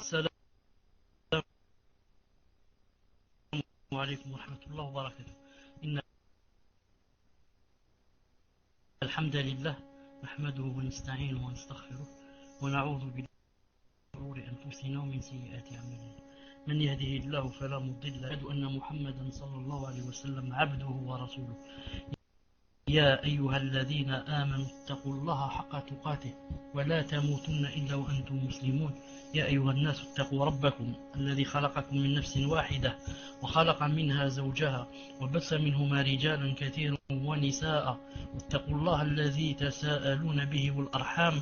السلام عليكم ورحمة الله وبركاته. إن الحمد لله نحمده ونستعينه ونستغفره ونعوذ بالله من شرور أنفسنا ومن سيئات أعمالنا. من يهده الله فلا مضل له، أشهد أن محمدا صلى الله عليه وسلم عبده ورسوله. يا أيها الذين آمنوا اتقوا الله حق تقاته ولا تموتن إلا وأنتم مسلمون. يا أيها الناس اتقوا ربكم الذي خلقكم من نفس واحدة وخلق منها زوجها وبث منهما رجالا كثيرا ونساء واتقوا الله الذي تساءلون به والأرحام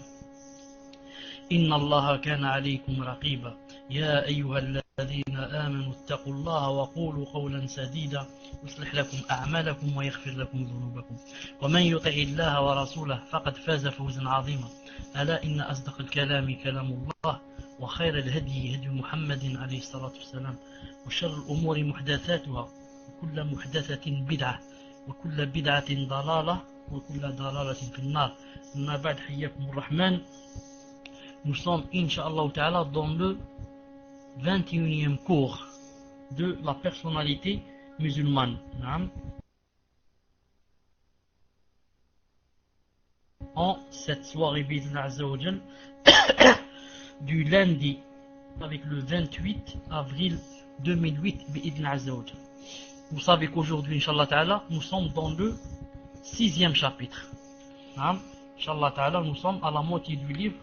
إن الله كان عليكم رقيبا. يا أيها الذين آمنوا اتقوا الله وقولوا قولا سديدا يصلح لكم أعمالكم ويغفر لكم ذنوبكم ومن يطع الله ورسوله فقد فاز فوزا عظيما. ألا إن أصدق الكلام كلام الله وخير الهدي هدي محمد عليه الصلاة والسلام وشر الأمور محدثاتها وكل محدثة بدعة وكل بدعة ضلالة وكل ضلالة في النار. أما بعد، حياكم الرحمن. Nous sommes, Inch'Allah Ta'ala, dans le 21e cours de la personnalité musulmane. En cette soirée du lundi avec le 28 avril 2008. Vous savez qu'aujourd'hui, Inch'Allah Ta'ala, nous sommes dans le 6e chapitre. Inch'Allah Ta'ala, nous sommes à la moitié du livre,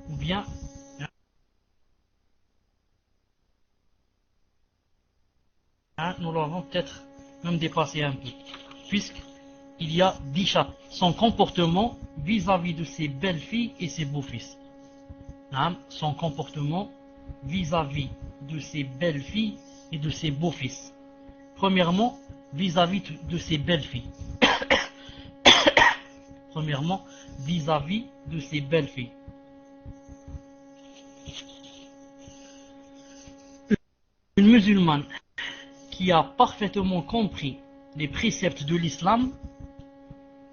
ou bien nous l'avons peut-être même dépassé un peu, puisqu'il y a 10 chapitres. Son comportement vis-à-vis de ses belles-filles et ses beaux-fils. Son comportement vis-à-vis de ses belles-filles et de ses beaux-fils. Premièrement, vis-à-vis de ses belles-filles. Premièrement, vis-à-vis de ses belles-filles. Une musulmane qui a parfaitement compris les préceptes de l'islam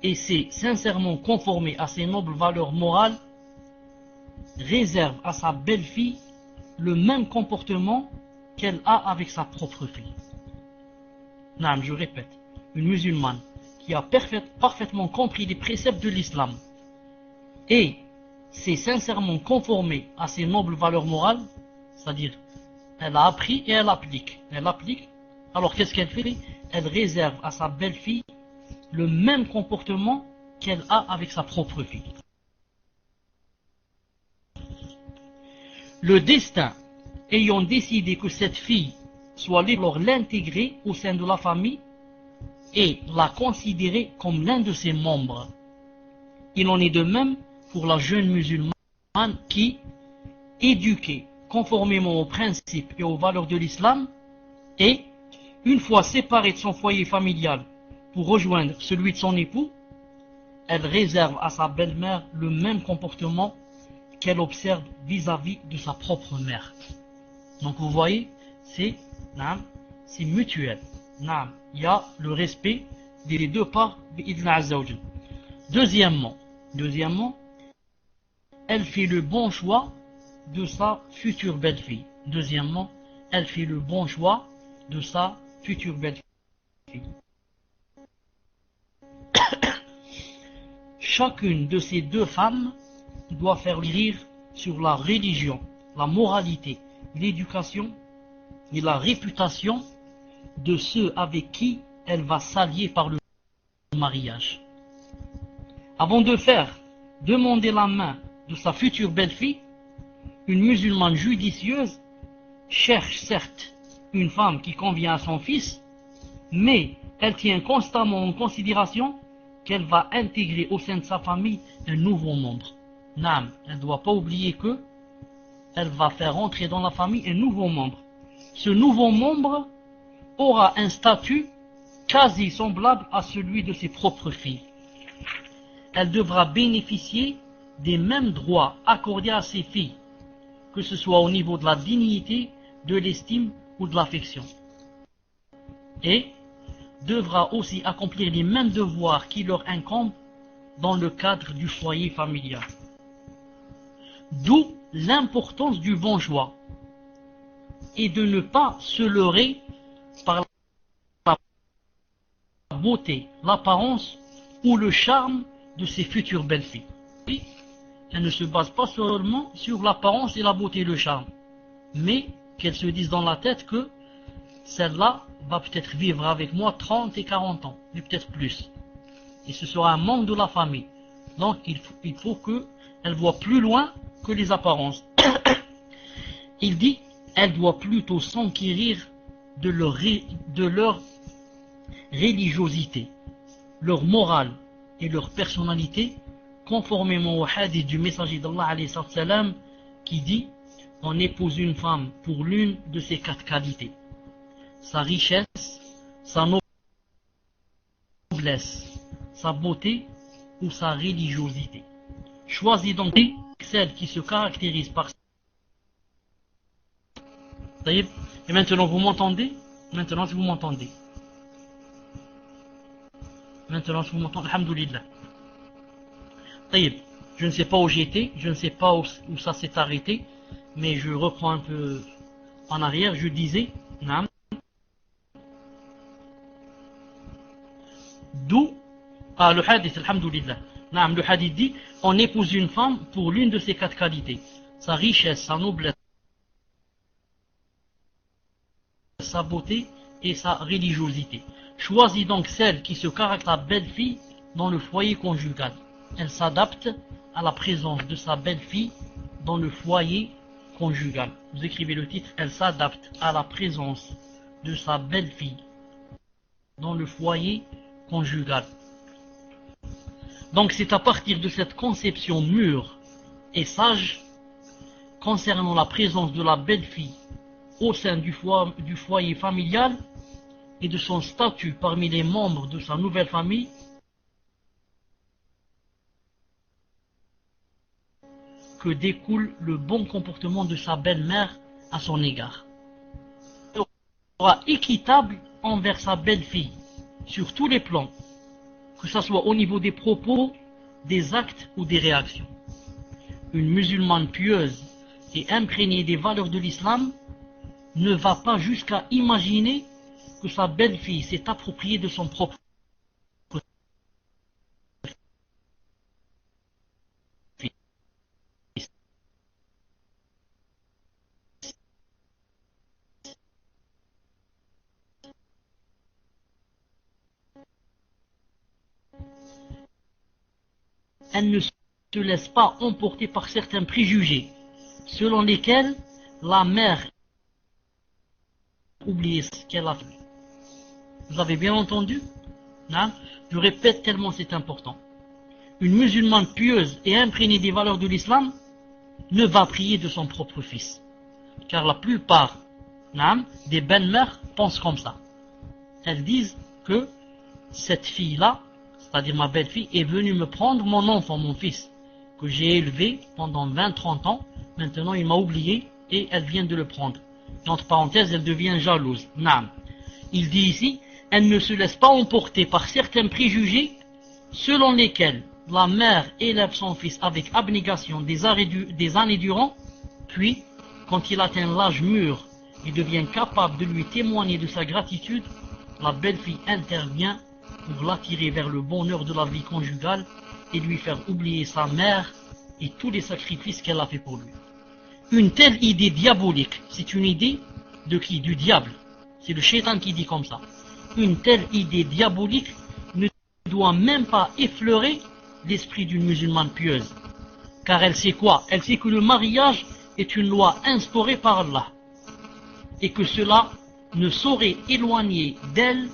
et s'est sincèrement conformée à ses nobles valeurs morales réserve à sa belle-fille le même comportement qu'elle a avec sa propre fille. Je répète, une musulmane qui a parfaitement compris les préceptes de l'islam et s'est sincèrement conformée à ses nobles valeurs morales, c'est-à-dire elle a appris et elle applique. Alors qu'est-ce qu'elle fait? Elle réserve à sa belle-fille le même comportement qu'elle a avec sa propre fille. Le destin ayant décidé que cette fille soit libre, alors l'intégrer au sein de la famille et la considérer comme l'un de ses membres. Il en est de même pour la jeune musulmane qui, éduquée conformément aux principes et aux valeurs de l'islam, et, une fois séparée de son foyer familial pour rejoindre celui de son époux, elle réserve à sa belle-mère le même comportement qu'elle observe vis-à-vis de sa propre mère. Donc vous voyez, c'est mutuel. Il y a le respect des deux parts. Deuxièmement, elle fait le bon choix de sa future belle-fille. Elle fait le bon choix de sa future belle-fille. Chacune de ces deux femmes doit faire rire sur la religion, la moralité, l'éducation et la réputation de ceux avec qui elle va s'allier par le mariage. Avant de demander la main de sa future belle-fille, une musulmane judicieuse cherche certes une femme qui convient à son fils, mais elle tient constamment en considération qu'elle va intégrer au sein de sa famille un nouveau membre. Elle ne doit pas oublier que elle va faire entrer dans la famille un nouveau membre. Ce nouveau membre aura un statut quasi semblable à celui de ses propres filles. Elle devra bénéficier des mêmes droits accordés à ses filles, que ce soit au niveau de la dignité, de l'estime ou de l'affection. Et devra aussi accomplir les mêmes devoirs qui leur incombent dans le cadre du foyer familial. D'où l'importance du bon choix et de ne pas se leurrer par la beauté, l'apparence ou le charme de ses futures belles-filles. Elle ne se base pas seulement sur l'apparence et la beauté et le charme, mais qu'elle se dise dans la tête que celle-là va peut-être vivre avec moi 30 et 40 ans, mais peut-être plus. Et ce sera un membre de la famille. Donc il faut qu'elle voit plus loin que les apparences. Il dit, elle doit plutôt s'enquérir de leur religiosité, leur morale et leur personnalité, conformément au hadith du messager d'Allah alayhi salam, qui dit, on épouse une femme pour l'une de ces 4 qualités: sa richesse, sa noblesse, sa beauté ou sa religiosité. Choisis donc celle qui se caractérise par... Et maintenant vous m'entendez? Maintenant si vous m'entendez. Maintenant si vous m'entendez, alhamdoulilah. Je ne sais pas où j'étais, je ne sais pas où ça s'est arrêté, mais je reprends un peu en arrière. Je disais, d'où le hadith, alhamdoulilah. Le hadith dit, on épouse une femme pour l'une de ces 4 qualités: sa richesse, sa noblesse, sa beauté et sa religiosité. Choisis donc celle qui se caractérise la belle-fille dans le foyer conjugal. Elle s'adapte à la présence de sa belle-fille dans le foyer conjugal. Vous écrivez le titre, elle s'adapte à la présence de sa belle-fille dans le foyer conjugal. Donc c'est à partir de cette conception mûre et sage concernant la présence de la belle-fille au sein du foyer familial et de son statut parmi les membres de sa nouvelle famille que découle le bon comportement de sa belle-mère à son égard. Elle sera équitable envers sa belle-fille sur tous les plans, que ce soit au niveau des propos, des actes ou des réactions. Une musulmane pieuse et imprégnée des valeurs de l'islam ne va pas jusqu'à imaginer que sa belle-fille s'est appropriée de son propre fils. Elle ne se laisse pas emporter par certains préjugés, selon lesquels la mère oublie ce qu'elle a fait. Vous avez bien entendu? Je répète tellement c'est important. Une musulmane pieuse et imprégnée des valeurs de l'islam ne va prier de son propre fils. Car la plupart des belles-mères pensent comme ça. Elles disent que cette fille-là, c'est-à-dire ma belle-fille, est venue me prendre mon enfant, mon fils, que j'ai élevé pendant 20-30 ans. Maintenant il m'a oublié et elle vient de le prendre. Et entre parenthèses, elle devient jalouse. Il dit ici, elle ne se laisse pas emporter par certains préjugés selon lesquels la mère élève son fils avec abnégation des années durant, puis, quand il atteint l'âge mûr et devient capable de lui témoigner de sa gratitude, la belle-fille intervient pour l'attirer vers le bonheur de la vie conjugale et lui faire oublier sa mère et tous les sacrifices qu'elle a fait pour lui. Une telle idée diabolique, c'est une idée de qui? Du diable. C'est le shaitan qui dit comme ça. Une telle idée diabolique ne doit même pas effleurer l'esprit d'une musulmane pieuse. Car elle sait quoi? Elle sait que le mariage est une loi instaurée par Allah. Et que cela ne saurait éloigner d'elle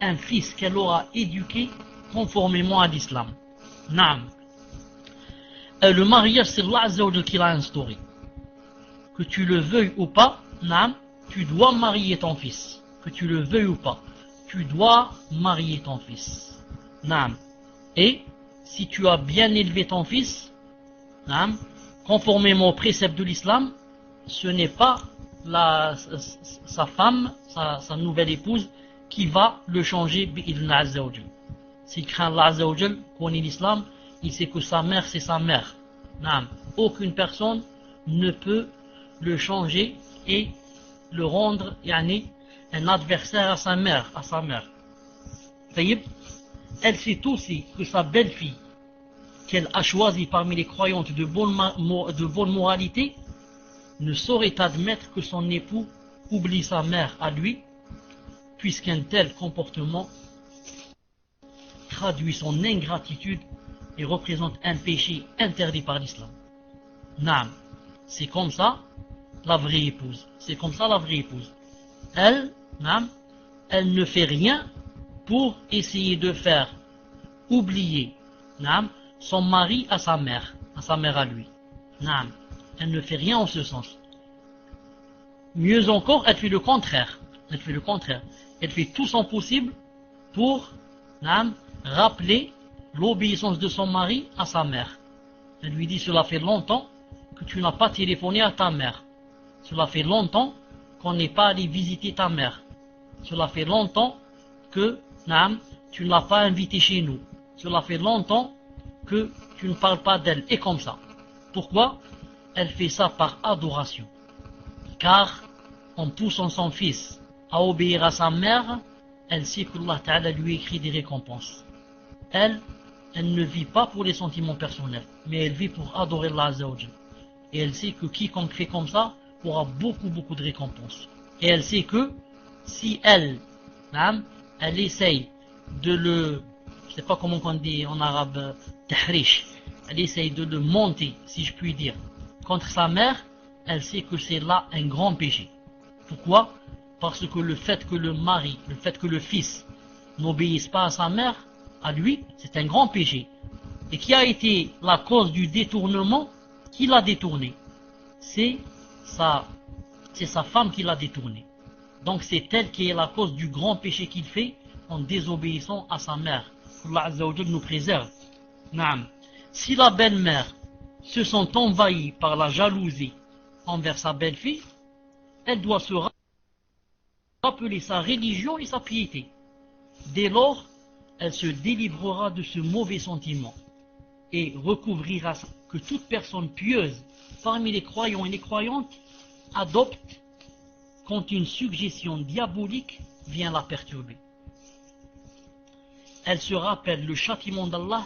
un fils qu'elle aura éduqué conformément à l'islam. Le mariage, c'est Allah Azza wa Jalla qui l'a instauré. Que tu le veuilles ou pas, tu dois marier ton fils. Que tu le veuilles ou pas, tu dois marier ton fils. Et si tu as bien élevé ton fils, conformément aux préceptes de l'islam, ce n'est pas sa femme, sa nouvelle épouse, qui va le changer bi'idhna Azza wa Jal. S'il craint Allah Azza wa Jal, connaît l'islam, il sait que sa mère c'est sa mère. Aucune personne ne peut le changer et le rendre un adversaire à sa mère. Elle sait aussi que sa belle-fille, qu'elle a choisie parmi les croyantes de bonne moralité, ne saurait admettre que son époux oublie sa mère à lui, puisqu'un tel comportement traduit son ingratitude et représente un péché interdit par l'islam. Naam, c'est comme ça la vraie épouse. C'est comme ça la vraie épouse. Elle ne fait rien pour essayer de faire oublier son mari à sa mère à lui. Elle ne fait rien en ce sens. Mieux encore, elle fait le contraire. Elle fait tout son possible pour rappeler l'obéissance de son mari à sa mère. Elle lui dit: cela fait longtemps que tu n'as pas téléphoné à ta mère. Cela fait longtemps qu'on n'est pas allé visiter ta mère. Cela fait longtemps que tu ne l'as pas invitée chez nous. Cela fait longtemps que tu ne parles pas d'elle. Et comme ça. Pourquoi? Elle fait ça par adoration. Car en poussant son fils à obéir à sa mère, elle sait que Allah Ta'ala lui écrit des récompenses. Elle ne vit pas pour les sentiments personnels, mais elle vit pour adorer Allah Azza wa Jal. Et elle sait que quiconque fait comme ça aura beaucoup de récompenses. Et elle sait que si elle essaye de le, je sais pas comment on dit en arabe, tahrish, elle essaye de le monter, si je puis dire, contre sa mère, elle sait que c'est là un grand péché. Pourquoi? Parce que le fait que le fils n'obéisse pas à sa mère, à lui, c'est un grand péché. Et qui a été la cause du détournement? Qui l'a détourné? C'est sa femme qui l'a détourné. Donc c'est elle qui est la cause du grand péché qu'il fait en désobéissant à sa mère. Allah Azza wa Jal nous préserve. Naam. Si la belle-mère se sent envahie par la jalousie envers sa belle-fille, elle doit se rappeler sa religion et sa piété. Dès lors, elle se délivrera de ce mauvais sentiment et recouvrira que toute personne pieuse parmi les croyants et les croyantes adopte quand une suggestion diabolique vient la perturber. Elle se rappelle le châtiment d'Allah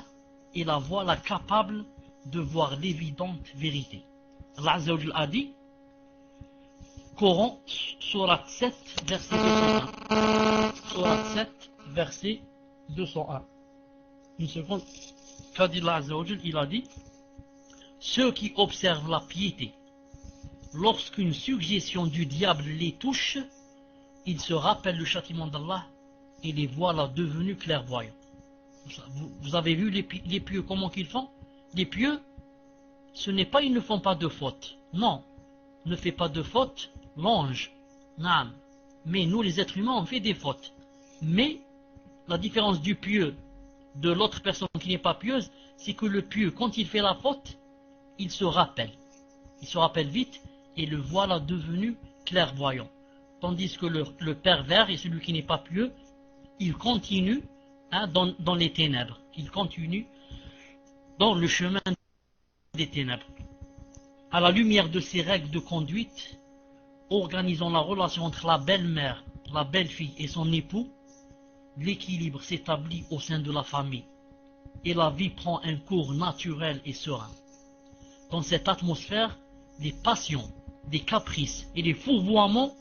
et la voilà capable de voir l'évidente vérité. Allah Azza wa Jal a dit, Coran, Surat 7, verset 201. Surat 7, verset 201. Une seconde. Qu'a dit Allah Azza wa Jal? Il a dit, ceux qui observent la piété, lorsqu'une suggestion du diable les touche, ils se rappellent le châtiment d'Allah et les voilà devenus clairvoyants. Vous avez vu les pieux comment qu'ils font? Les pieux, ce n'est pas ils ne font pas de faute. Non, ne fait pas de faute l'ange. Non. Mais nous les êtres humains on fait des fautes. Mais la différence du pieux de l'autre personne qui n'est pas pieuse, c'est que le pieux, quand il fait la faute, il se rappelle. Il se rappelle vite et le voilà devenu clairvoyant. Tandis que le pervers et celui qui n'est pas pieux, il continue dans les ténèbres. Il continue dans le chemin des ténèbres. À la lumière de ces règles de conduite, organisant la relation entre la belle-mère, la belle-fille et son époux, l'équilibre s'établit au sein de la famille et la vie prend un cours naturel et serein. Dans cette atmosphère, les passions, les caprices et les fourvoiements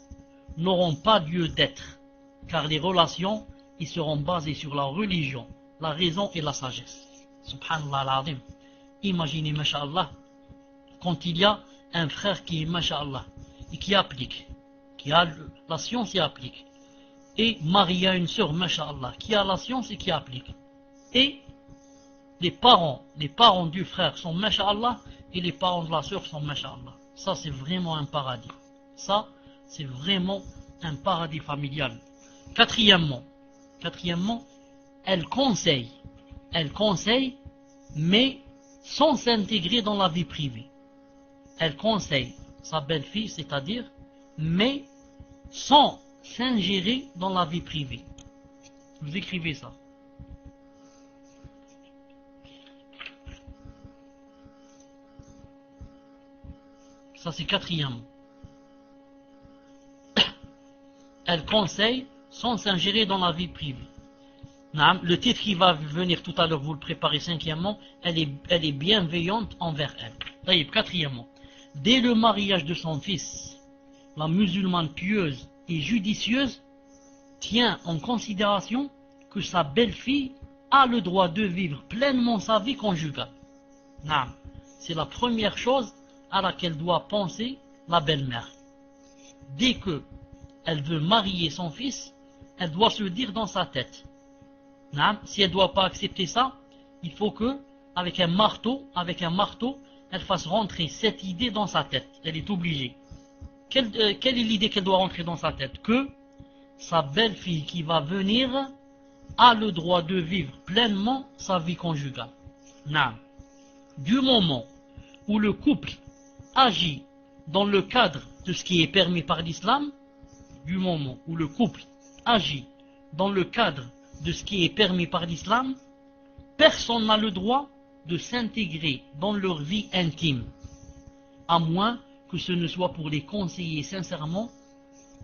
n'auront pas lieu d'être, car les relations y seront basées sur la religion, la raison et la sagesse. Subhanallah al-Azim. Imaginez, masha'Allah, quand il y a un frère qui est masha'Allah et qui applique, qui a la science et applique, et marié à une sœur masha'Allah qui a la science et qui applique, et les parents du frère sont masha'Allah et les parents de la sœur sont masha'Allah. Ça c'est vraiment un paradis. Ça c'est vraiment un paradis familial. Quatrièmement, elle conseille, mais sans s'intégrer dans la vie privée. Elle conseille sa belle-fille, c'est-à-dire, mais sans s'ingérer dans la vie privée. Vous écrivez ça. Ça c'est quatrièmement. elle conseille sans s'ingérer dans la vie privée. Le titre qui va venir tout à l'heure, vous le préparez. Cinquièmement, elle est bienveillante envers elle. Quatrièmement, dès le mariage de son fils, la musulmane pieuse et judicieuse tient en considération que sa belle-fille a le droit de vivre pleinement sa vie conjugale. C'est la première chose à laquelle doit penser la belle-mère. Dès que elle veut marier son fils, elle doit se dire dans sa tête. Si elle ne doit pas accepter ça, il faut que, avec un marteau, elle fasse rentrer cette idée dans sa tête. Elle est obligée. Quelle est l'idée qu'elle doit rentrer dans sa tête? Que sa belle-fille qui va venir a le droit de vivre pleinement sa vie conjugale. Du moment où le couple agit dans le cadre de ce qui est permis par l'islam, personne n'a le droit de s'intégrer dans leur vie intime, à moins que ce ne soit pour les conseiller sincèrement,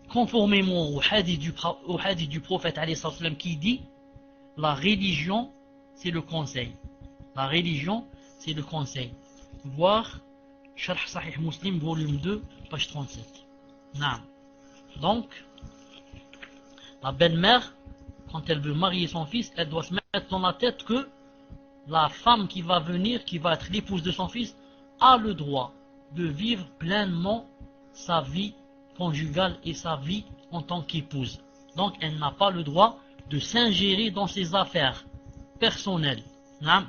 conformément au hadith du prophète qui dit: la religion c'est le conseil. Voir Sharh Sahih Muslim, volume 2, page 37. Donc, la belle-mère, quand elle veut marier son fils, elle doit se mettre dans la tête que la femme qui va venir, qui va être l'épouse de son fils, a le droit de vivre pleinement sa vie conjugale et sa vie en tant qu'épouse. Donc, elle n'a pas le droit de s'ingérer dans ses affaires personnelles,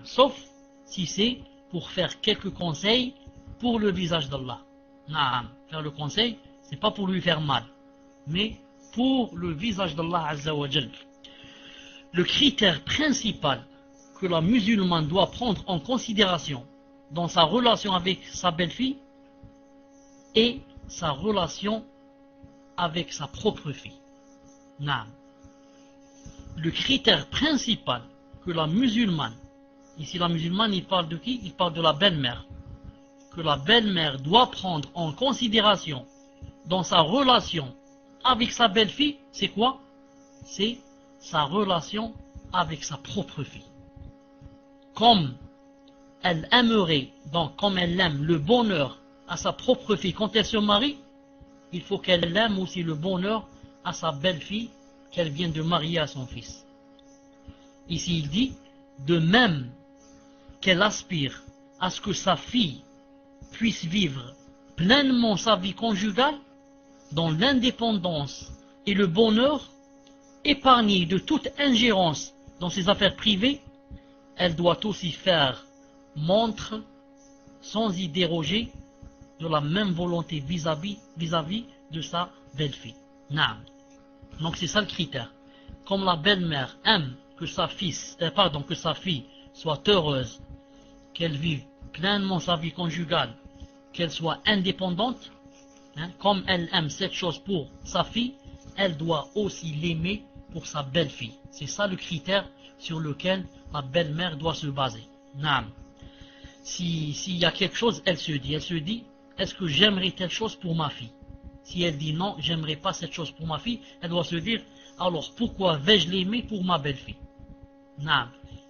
sauf si c'est pour faire quelques conseils pour le visage d'Allah. Faire le conseil, c'est pas pour lui faire mal, mais pour le visage d'Allah Azza wa Jal. Le critère principal que la musulmane doit prendre en considération dans sa relation avec sa belle-fille est sa relation avec sa propre fille. Le critère principal que la musulmane, ici la musulmane, il parle de qui? Il parle de la belle-mère. Que la belle-mère doit prendre en considération dans sa relation avec sa belle-fille, c'est quoi? C'est sa relation avec sa propre fille. Comme elle aimerait, donc comme elle aime le bonheur à sa propre fille quand elle se marie, il faut qu'elle aime aussi le bonheur à sa belle-fille qu'elle vient de marier à son fils. Ici il dit, de même qu'elle aspire à ce que sa fille puisse vivre pleinement sa vie conjugale dans l'indépendance et le bonheur, épargnée de toute ingérence dans ses affaires privées, elle doit aussi faire montre, sans y déroger, de la même volonté vis-à-vis de sa belle-fille. Donc c'est ça le critère. Comme la belle-mère aime que sa fille soit heureuse, qu'elle vive pleinement sa vie conjugale, qu'elle soit indépendante, comme elle aime cette chose pour sa fille, elle doit aussi l'aimer pour sa belle-fille. C'est ça le critère sur lequel la belle-mère doit se baser. S'il y a quelque chose, elle se dit, est-ce que j'aimerais telle chose pour ma fille? Si elle dit non, j'aimerais pas cette chose pour ma fille, elle doit se dire, alors pourquoi vais-je l'aimer pour ma belle-fille?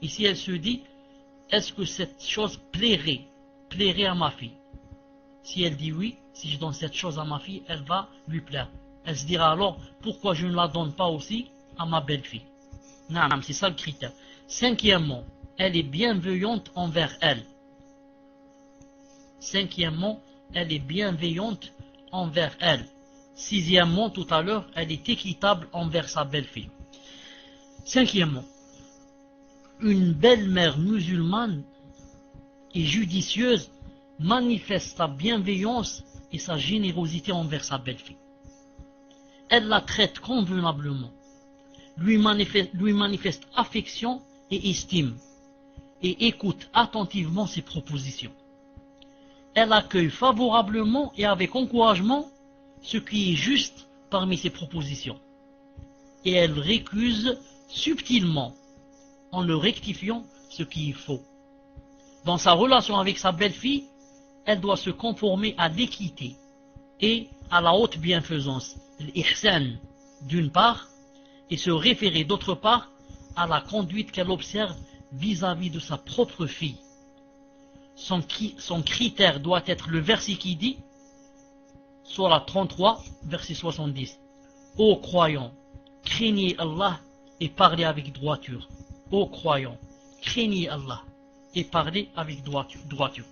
Et si elle se dit, est-ce que cette chose plairait à ma fille? Si elle dit oui, si je donne cette chose à ma fille, elle va lui plaire. Elle se dira alors, pourquoi je ne la donne pas aussi à ma belle-fille? C'est ça le critère. Cinquièmement, elle est bienveillante envers elle. Sixièmement, tout à l'heure, elle est équitable envers sa belle-fille. Cinquièmement, une belle-mère musulmane et judicieuse manifeste sa bienveillance et sa générosité envers sa belle-fille. Elle la traite convenablement, lui manifeste affection et estime, et écoute attentivement ses propositions. Elle accueille favorablement et avec encouragement ce qui est juste parmi ses propositions, et elle récuse subtilement en le rectifiant ce qui est faux. Dans sa relation avec sa belle-fille, elle doit se conformer à l'équité et à la haute bienfaisance, l'ihsan, d'une part, et se référer d'autre part à la conduite qu'elle observe vis-à-vis de sa propre fille. Son critère doit être le verset qui dit, Sourate 33, verset 70, Ô croyants, craignez Allah et parlez avec droiture. Ô croyants, craignez Allah et parlez avec droiture.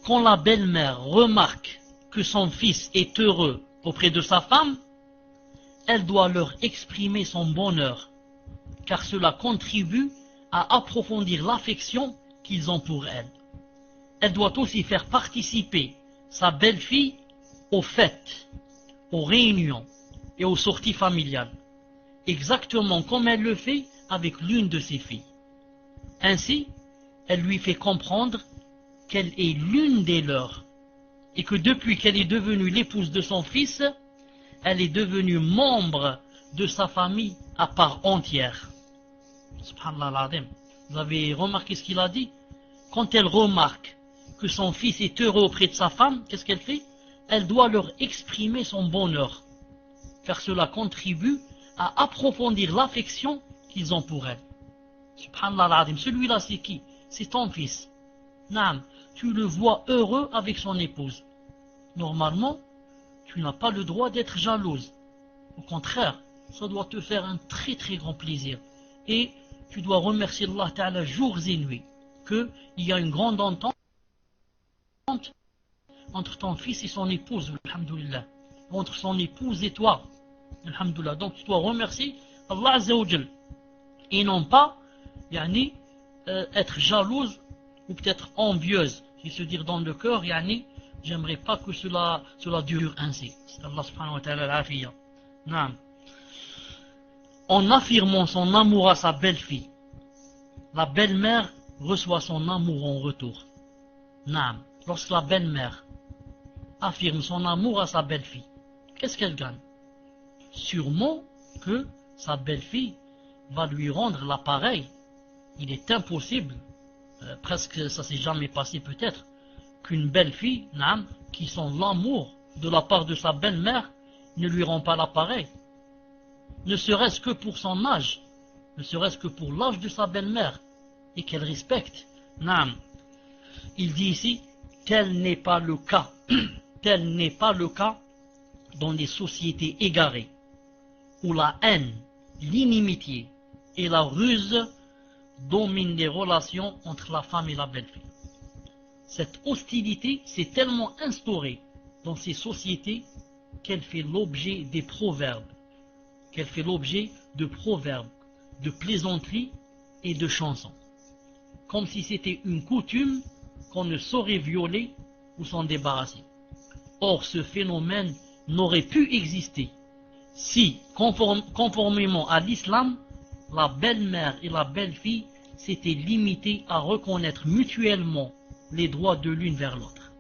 Quand la belle-mère remarque que son fils est heureux auprès de sa femme, elle doit leur exprimer son bonheur, car cela contribue à approfondir l'affection qu'ils ont pour elle. Elle doit aussi faire participer sa belle-fille aux fêtes, aux réunions et aux sorties familiales, exactement comme elle le fait avec l'une de ses filles. Ainsi, elle lui fait comprendre qu'elle est l'une des leurs, et que depuis qu'elle est devenue l'épouse de son fils, elle est devenue membre de sa famille à part entière. Subhanallah al-Azim. Vous avez remarqué ce qu'il a dit? Quand elle remarque que son fils est heureux auprès de sa femme, qu'est-ce qu'elle fait? Elle doit leur exprimer son bonheur, car cela contribue à approfondir l'affection qu'ils ont pour elle. Subhanallah al-Azim. Celui-là, c'est qui? C'est ton fils. Naam, tu le vois heureux avec son épouse. Normalement, tu n'as pas le droit d'être jalouse. Au contraire, ça doit te faire un très très grand plaisir. Et tu dois remercier Allah Ta'ala jours et nuits qu'il y a une grande entente entre ton fils et son épouse, alhamdoulilah, entre son épouse et toi, alhamdoulilah. Donc tu dois remercier Allah Azza wa Jal et non pas être jalouse ou peut-être envieuse, et se dire dans le cœur, j'aimerais pas que cela dure ainsi. Allah subhanahu wa ta'ala l'afiya. Naam. En affirmant son amour à sa belle-fille, la belle-mère reçoit son amour en retour. Naam. Lorsque la belle-mère affirme son amour à sa belle-fille, qu'est-ce qu'elle gagne? Sûrement que sa belle-fille va lui rendre l'appareil. Il est impossible, presque ça s'est jamais passé peut-être, qu'une belle-fille, qui sent l'amour de la part de sa belle-mère, ne lui rend pas l'appareil. Ne serait-ce que pour son âge, ne serait-ce que pour l'âge de sa belle-mère, et qu'elle respecte. Il dit ici, tel n'est pas le cas, tel n'est pas le cas dans les sociétés égarées, où la haine, l'inimitié et la ruse dominent les relations entre la femme et la belle-fille. Cette hostilité s'est tellement instaurée dans ces sociétés qu'elle fait l'objet des proverbes, qu'elle fait l'objet de proverbes, de plaisanteries et de chansons, comme si c'était une coutume qu'on ne saurait violer ou s'en débarrasser. Or, ce phénomène n'aurait pu exister si, conformément à l'islam, la belle-mère et la belle-fille s'étaient limitées à reconnaître mutuellement les droits de l'une vers l'autre.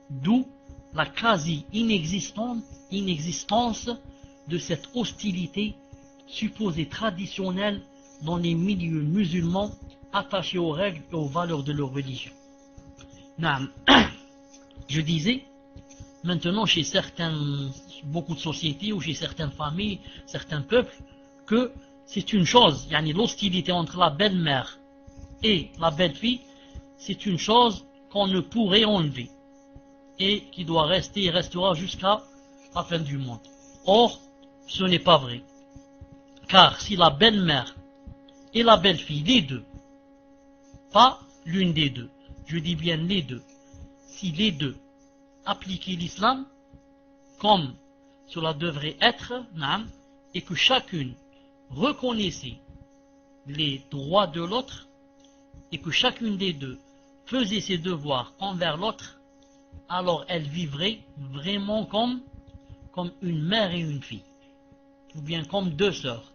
D'où la quasi-inexistence de cette hostilité supposée traditionnelle dans les milieux musulmans attachés aux règles et aux valeurs de leur religion. Je disais, maintenant chez beaucoup de sociétés ou chez certaines familles, certains peuples, que c'est une chose, l'hostilité entre la belle-mère et la belle-fille, c'est une chose qu'on ne pourrait enlever et qui doit rester et restera jusqu'à la fin du monde. Or, ce n'est pas vrai. Car si la belle-mère et la belle-fille, les deux, pas l'une des deux, je dis bien les deux, si les deux appliquaient l'islam comme cela devrait être, et que chacune reconnaissait les droits de l'autre, et que chacune des deux faisait ses devoirs envers l'autre, alors elle vivrait vraiment comme une mère et une fille, ou bien comme deux sœurs.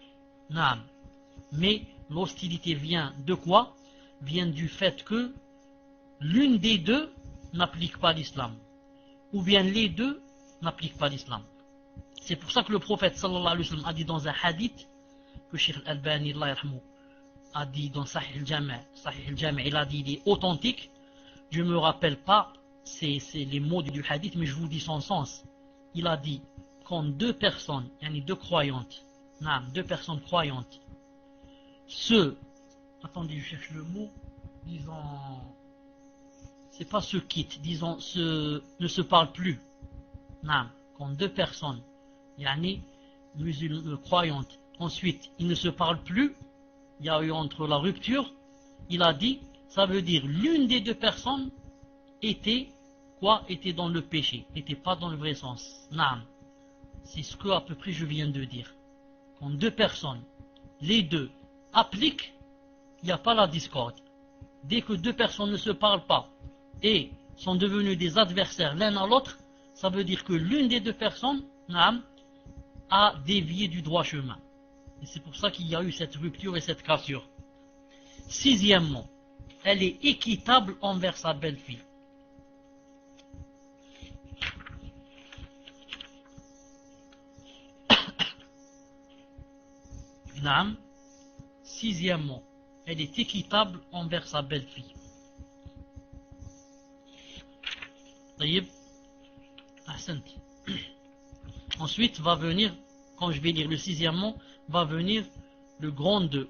Mais l'hostilité vient de quoi? Vient du fait que l'une des deux n'applique pas l'islam, ou bien les deux n'appliquent pas l'islam. C'est pour ça que le prophète sallallahu alayhi wa sallam a dit dans un hadith que Cheikh Al-Albani a dit dans Sahih al-Jami', il a dit, il est authentique. Je ne me rappelle pas c'est les mots du hadith, mais je vous dis son sens. Il a dit, quand deux personnes, deux croyantes, deux personnes croyantes, attendez, je cherche le mot, disons, c'est pas se quittent, disons, ne se parlent plus. Quand deux personnes, musulmanes croyantes, ensuite, ils ne se parlent plus, il y a eu entre la rupture, il a dit, ça veut dire l'une des deux personnes était dans le péché, n'était pas dans le vrai sens. C'est ce que à peu près je viens de dire. Quand deux personnes, les deux, appliquent, il n'y a pas la discorde. Dès que deux personnes ne se parlent pas et sont devenues des adversaires l'un à l'autre, ça veut dire que l'une des deux personnes a dévié du droit chemin. Et c'est pour ça qu'il y a eu cette rupture et cette cassure. Sixièmement, elle est équitable envers sa belle-fille. Sixièmement, elle est équitable envers sa belle-fille. Ensuite va venir, quand je vais lire le sixièmement, va venir le grand 2,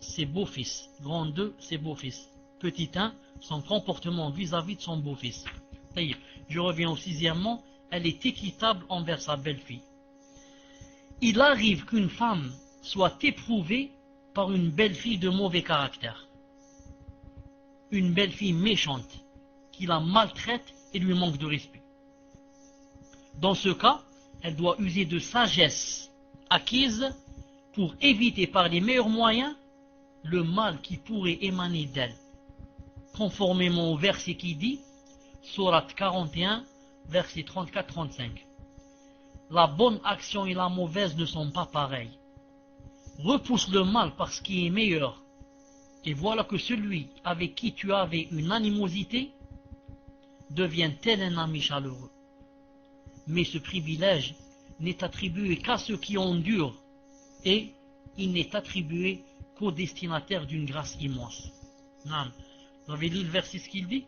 ses beaux-fils. Grand 2, ses beaux-fils. Petit 1, son comportement vis-à-vis de son beau-fils. Je reviens au sixièmement, elle est équitable envers sa belle-fille. Il arrive qu'une femme soit éprouvée par une belle-fille de mauvais caractère. Une belle-fille méchante, qui la maltraite et lui manque de respect. Dans ce cas, elle doit user de sagesse acquise pour éviter par les meilleurs moyens le mal qui pourrait émaner d'elle. Conformément au verset qui dit, Sourate 41, verset 34-35. La bonne action et la mauvaise ne sont pas pareilles. Repousse le mal par ce qui est meilleur, et voilà que celui avec qui tu avais une animosité devient tel un ami chaleureux. Mais ce privilège n'est attribué qu'à ceux qui endurent, et il n'est attribué qu'aux destinataires d'une grâce immense. Vous avez lu le verset ce qu'il dit?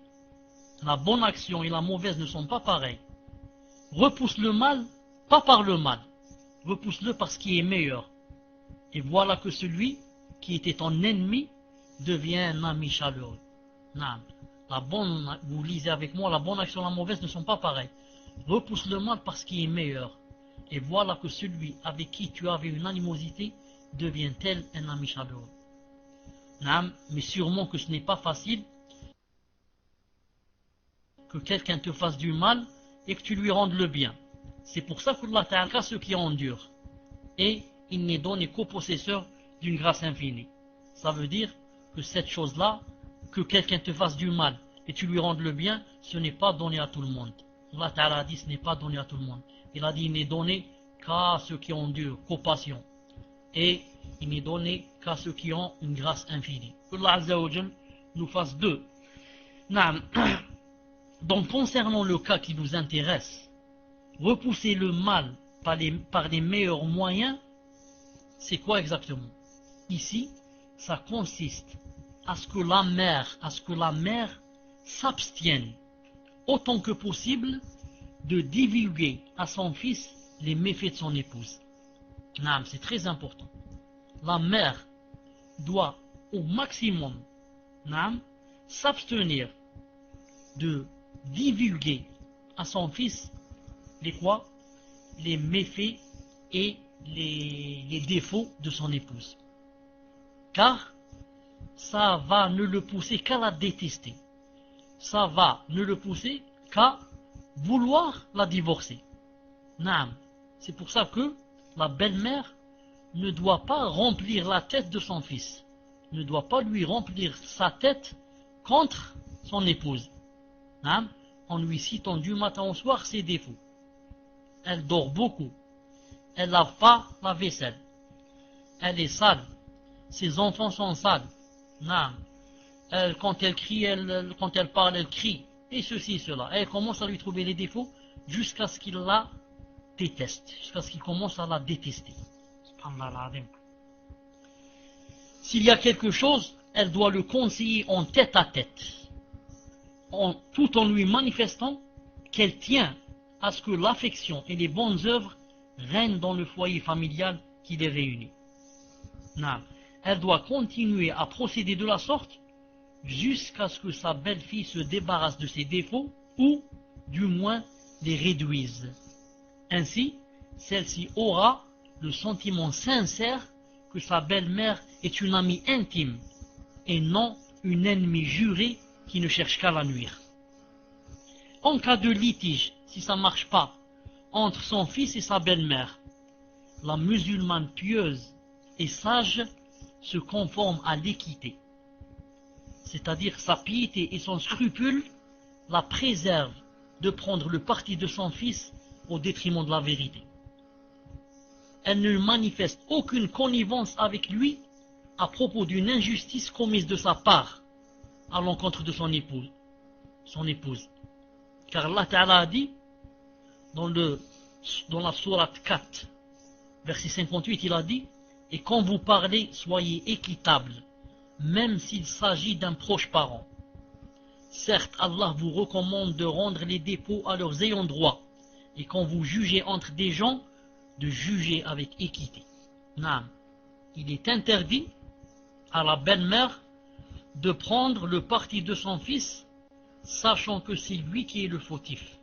La bonne action et la mauvaise ne sont pas pareilles. Repousse le mal, pas par le mal. Repousse-le par ce qui est meilleur. Et voilà que celui qui était ton ennemi devient un ami chaleureux. Vous lisez avec moi, la bonne action et la mauvaise ne sont pas pareilles. Repousse le mal par ce qui est meilleur. Et voilà que celui avec qui tu avais une animosité devient tel un ami chaleureux. Mais sûrement que ce n'est pas facile que quelqu'un te fasse du mal et que tu lui rendes le bien. C'est pour ça qu'Allah Ta'ala ceux qui endurent. Et il n'est donné qu'aux possesseurs d'une grâce infinie. Ça veut dire que cette chose-là, que quelqu'un te fasse du mal et tu lui rendes le bien, ce n'est pas donné à tout le monde. Allah Ta'ala a dit ce n'est pas donné à tout le monde. Il a dit il n'est donné qu'à ceux qui endurent, qu'aux patients. Et il n'est donné qu'à ceux qui ont une grâce infinie. Que Allah Azza wa Jal nous fasse deux. Donc concernant le cas qui nous intéresse, repousser le mal par les meilleurs moyens, c'est quoi exactement? Ici, ça consiste à ce que la mère s'abstienne autant que possible de divulguer à son fils les méfaits de son épouse. C'est très important. La mère doit au maximum s'abstenir de divulguer à son fils les méfaits et les défauts de son épouse. Car ça va ne le pousser qu'à la détester. Ça va ne le pousser qu'à vouloir la divorcer. C'est pour ça que la belle-mère ne doit pas remplir la tête de son fils, ne doit pas lui remplir sa tête contre son épouse, en lui citant du matin au soir ses défauts. Elle dort beaucoup, elle lave pas la vaisselle, elle est sale, ses enfants sont sales, quand elle crie, quand elle parle, elle crie, et ceci, cela. Elle commence à lui trouver les défauts jusqu'à ce qu'il la déteste, jusqu'à ce qu'il commence à la détester. S'il y a quelque chose, elle doit le conseiller en tête à tête, tout en lui manifestant qu'elle tient à ce que l'affection et les bonnes œuvres règne dans le foyer familial qui les réunit. Non. Elle doit continuer à procéder de la sorte jusqu'à ce que sa belle-fille se débarrasse de ses défauts ou, du moins, les réduise. Ainsi, celle-ci aura le sentiment sincère que sa belle-mère est une amie intime et non une ennemie jurée qui ne cherche qu'à la nuire. En cas de litige, si ça ne marche pas, entre son fils et sa belle-mère, la musulmane pieuse et sage se conforme à l'équité, c'est-à-dire sa piété et son scrupule la préservent de prendre le parti de son fils au détriment de la vérité. Elle ne manifeste aucune connivence avec lui à propos d'une injustice commise de sa part à l'encontre de son épouse. Car Allah Ta'ala a dit dans la sourate 4, verset 58, il a dit: et quand vous parlez, soyez équitable, même s'il s'agit d'un proche parent. Certes, Allah vous recommande de rendre les dépôts à leurs ayants droit, et quand vous jugez entre des gens, de juger avec équité. Non. Il est interdit à la belle-mère de prendre le parti de son fils, sachant que c'est lui qui est le fautif,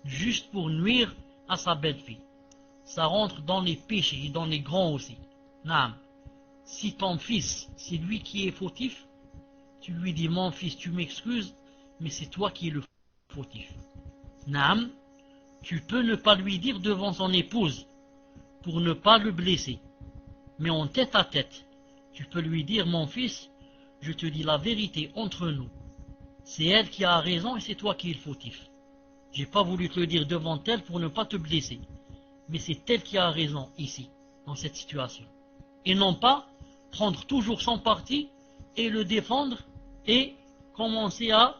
juste pour nuire à sa belle-fille. Ça rentre dans les péchés et dans les grands aussi. Non. Si ton fils, c'est lui qui est fautif, tu lui dis: mon fils, tu m'excuses, mais c'est toi qui es le fautif. Non. Tu peux ne pas lui dire devant son épouse, pour ne pas le blesser. Mais en tête à tête, tu peux lui dire: mon fils, je te dis la vérité entre nous. C'est elle qui a raison et c'est toi qui es le fautif. J'ai pas voulu te le dire devant elle pour ne pas te blesser. Mais c'est elle qui a raison ici, dans cette situation. Et non pas prendre toujours son parti et le défendre et commencer à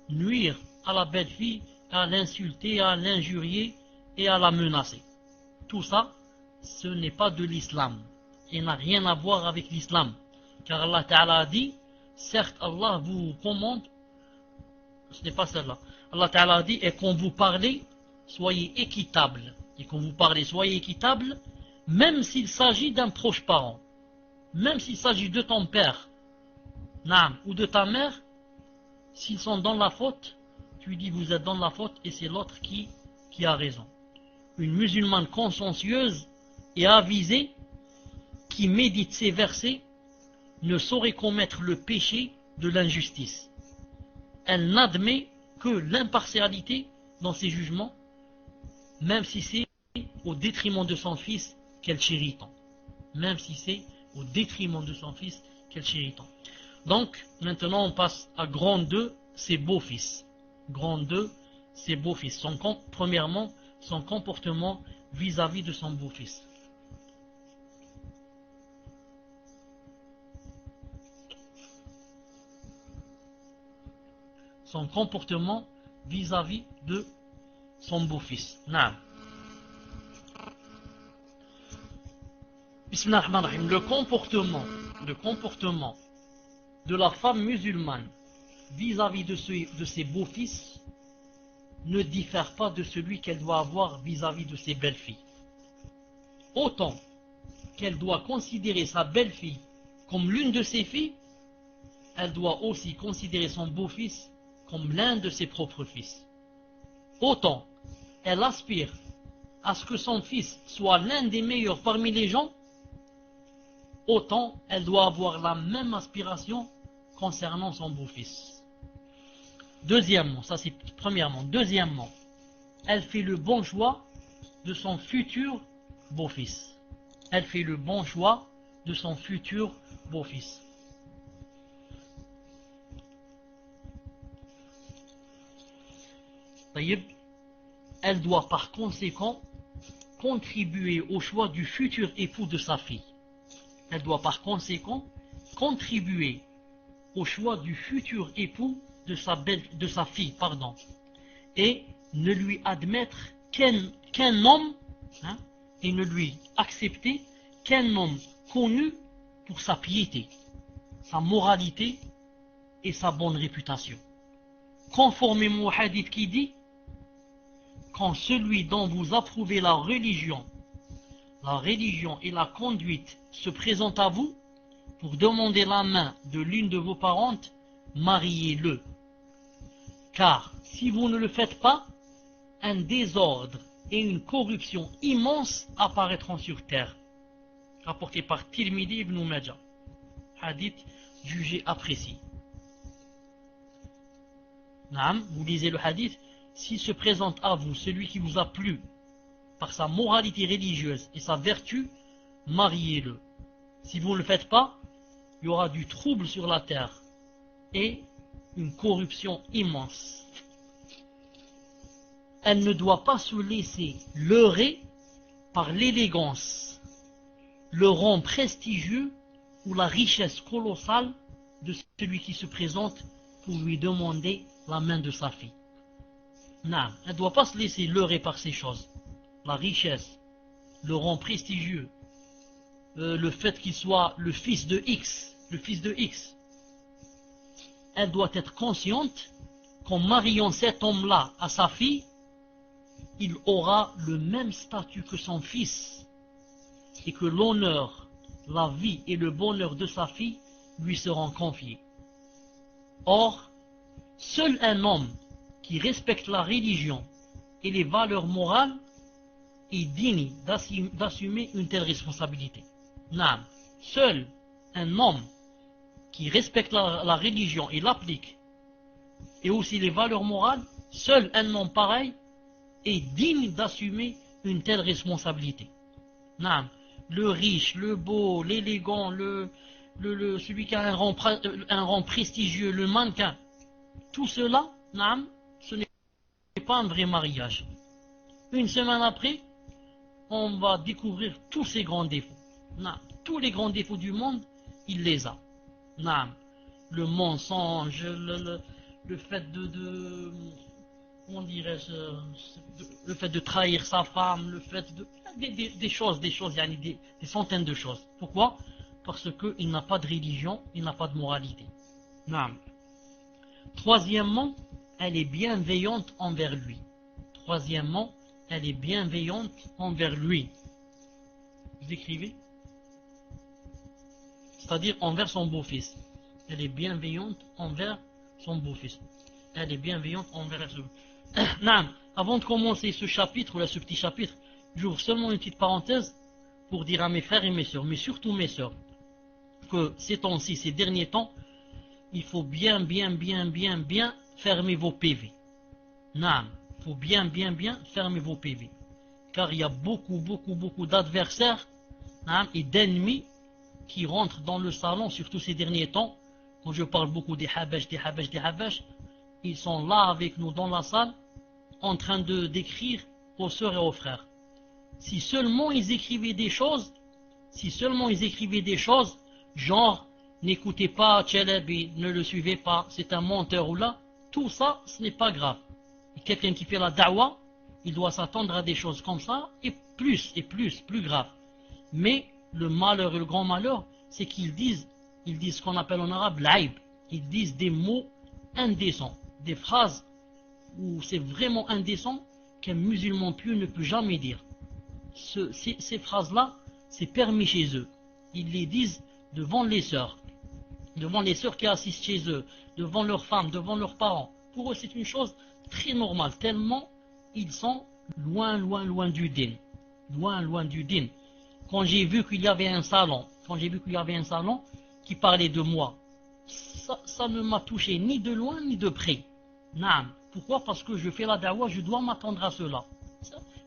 nuire à la belle-fille, à l'insulter, à l'injurier et à la menacer. Tout ça, ce n'est pas de l'islam et n'a rien à voir avec l'islam. Car Allah Ta'ala a dit, certes Allah vous commande, ce n'est pas celle-là. Allah Ta'ala a dit, et quand vous parlez, soyez équitable. Et quand vous parlez, soyez équitable, même s'il s'agit d'un proche parent. Même s'il s'agit de ton père, naam, ou de ta mère, s'ils sont dans la faute, tu lui dis: vous êtes dans la faute et c'est l'autre qui a raison. Une musulmane consciencieuse et avisée qui médite ces versets ne saurait commettre le péché de l'injustice. Elle n'admet que l'impartialité dans ses jugements, même si c'est au détriment de son fils qu'elle chérit tant. Même si c'est au détriment de son fils qu'elle chérit tant. Donc, maintenant on passe à grand 2, ses beaux-fils. Grand 2, ses beaux-fils. Premièrement, son comportement vis-à-vis de son beau-fils. Son comportement vis-à-vis de son beau-fils. Naam. Bismillahirrahmanirrahim. Le comportement de la femme musulmane vis-à-vis de ses beaux-fils ne diffère pas de celui qu'elle doit avoir vis-à-vis de ses belles-filles. Autant qu'elle doit considérer sa belle-fille comme l'une de ses filles, elle doit aussi considérer son beau-fils comme l'un de ses propres fils. Autant elle aspire à ce que son fils soit l'un des meilleurs parmi les gens, autant elle doit avoir la même aspiration concernant son beau-fils. Deuxièmement, ça c'est premièrement. Deuxièmement, elle fait le bon choix de son futur beau-fils. Elle fait le bon choix de son futur beau-fils. Elle doit par conséquent contribuer au choix du futur époux de sa fille. Elle doit par conséquent contribuer au choix du futur époux de sa fille, et ne lui admettre qu'un homme, et ne lui accepter qu'un homme connu pour sa piété, sa moralité et sa bonne réputation. Conformément au hadith qui dit: quand celui dont vous approuvez la religion la religion et la conduite se présentent à vous pour demander la main de l'une de vos parentes, mariez-le. Car si vous ne le faites pas, un désordre et une corruption immense apparaîtront sur terre. Rapporté par Tirmidhi ibn Majah. Hadith jugé apprécié. Naam, vous lisez le hadith, s'il se présente à vous celui qui vous a plu par sa moralité religieuse et sa vertu, mariez-le. Si vous ne le faites pas, il y aura du trouble sur la terre et une corruption immense. Elle ne doit pas se laisser leurrer par l'élégance, le rang prestigieux ou la richesse colossale de celui qui se présente pour lui demander la main de sa fille. Non, elle ne doit pas se laisser leurrer par ces choses. La richesse, le rang prestigieux, le fait qu'il soit le fils de X, Elle doit être consciente qu'en mariant cet homme-là à sa fille, il aura le même statut que son fils et que l'honneur, la vie et le bonheur de sa fille lui seront confiés. Or, seul un homme qui respecte la religion et les valeurs morales est digne d'assumer une telle responsabilité. Non, seul un homme qui respecte la religion et l'applique, et aussi les valeurs morales, seul un homme pareil est digne d'assumer une telle responsabilité. Non, le riche, le beau, l'élégant, celui qui a un rang prestigieux, le mannequin, tout cela, non, ce n'est pas un vrai mariage. Une semaine après, on va découvrir tous ses grands défauts. Non, tous les grands défauts du monde, il les a. Non, le mensonge, le fait comment dirais-je, le fait de trahir sa femme, le fait de des choses, des centaines de choses. Pourquoi? Parce qu'il n'a pas de religion, il n'a pas de moralité. Non. Troisièmement, elle est bienveillante envers lui. Troisièmement, elle est bienveillante envers lui. Vous écrivez? C'est-à-dire envers son beau-fils. Elle est bienveillante envers son beau-fils. Elle est bienveillante envers elle. Non, avant de commencer ce chapitre, ou ce petit chapitre, j'ouvre seulement une petite parenthèse pour dire à mes frères et mes sœurs, mais surtout mes sœurs, que ces temps-ci, ces derniers temps, il faut bien fermer vos PV. Non, il faut bien fermer vos PV. Car il y a beaucoup d'adversaires et d'ennemis qui rentrent dans le salon, surtout ces derniers temps. Quand je parle beaucoup des habash, ils sont là avec nous dans la salle, en train d'écrire aux sœurs et aux frères. Si seulement ils écrivaient des choses, genre, n'écoutez pas Tchelebi, ne le suivez pas, c'est un menteur ou là, tout ça, ce n'est pas grave. Quelqu'un qui fait la da'wah, il doit s'attendre à des choses comme ça, et plus grave. Mais le malheur et le grand malheur, c'est qu'ils disent ce qu'on appelle en arabe l'aïb. Ils disent des mots indécents, des phrases où c'est vraiment indécent qu'un musulman pieux ne peut jamais dire. Ces phrases-là, c'est permis chez eux. Ils les disent devant les sœurs qui assistent chez eux, devant leurs femmes, devant leurs parents. Pour eux, c'est une chose très normale, tellement ils sont loin du din. Loin du din. Quand j'ai vu qu'il y avait un salon qui parlait de moi, ça ne m'a touché ni de loin ni de près. Naam. Pourquoi? Parce que je fais la da'wah, je dois m'attendre à cela.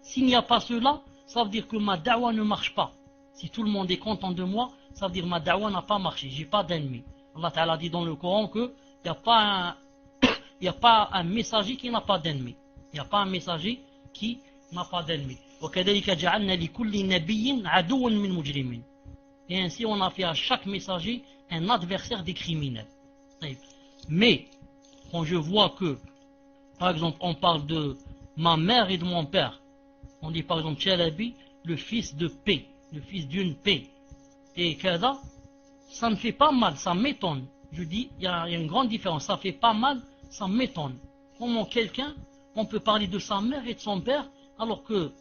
S'il n'y a pas cela, ça veut dire que ma da'wah ne marche pas. Si tout le monde est content de moi, ça veut dire que ma da'wah n'a pas marché, j'ai pas d'ennemis. Allah Ta'ala dit dans le Coran qu'il n'y a pas un messager qui n'a pas d'ennemis. Il n'y a pas un messager qui n'a pas d'ennemis. Et ainsi on a fait à chaque messager un adversaire des criminels. Mais quand je vois que, par exemple, on parle de ma mère et de mon père, on dit par exemple Tchalabi, le fils de paix, le fils d'une paix, et Kada, ça me fait pas mal, ça m'étonne. Je dis, il y a une grande différence, ça fait pas mal, ça m'étonne. Comment quelqu'un, on peut parler de sa mère et de son père, alors que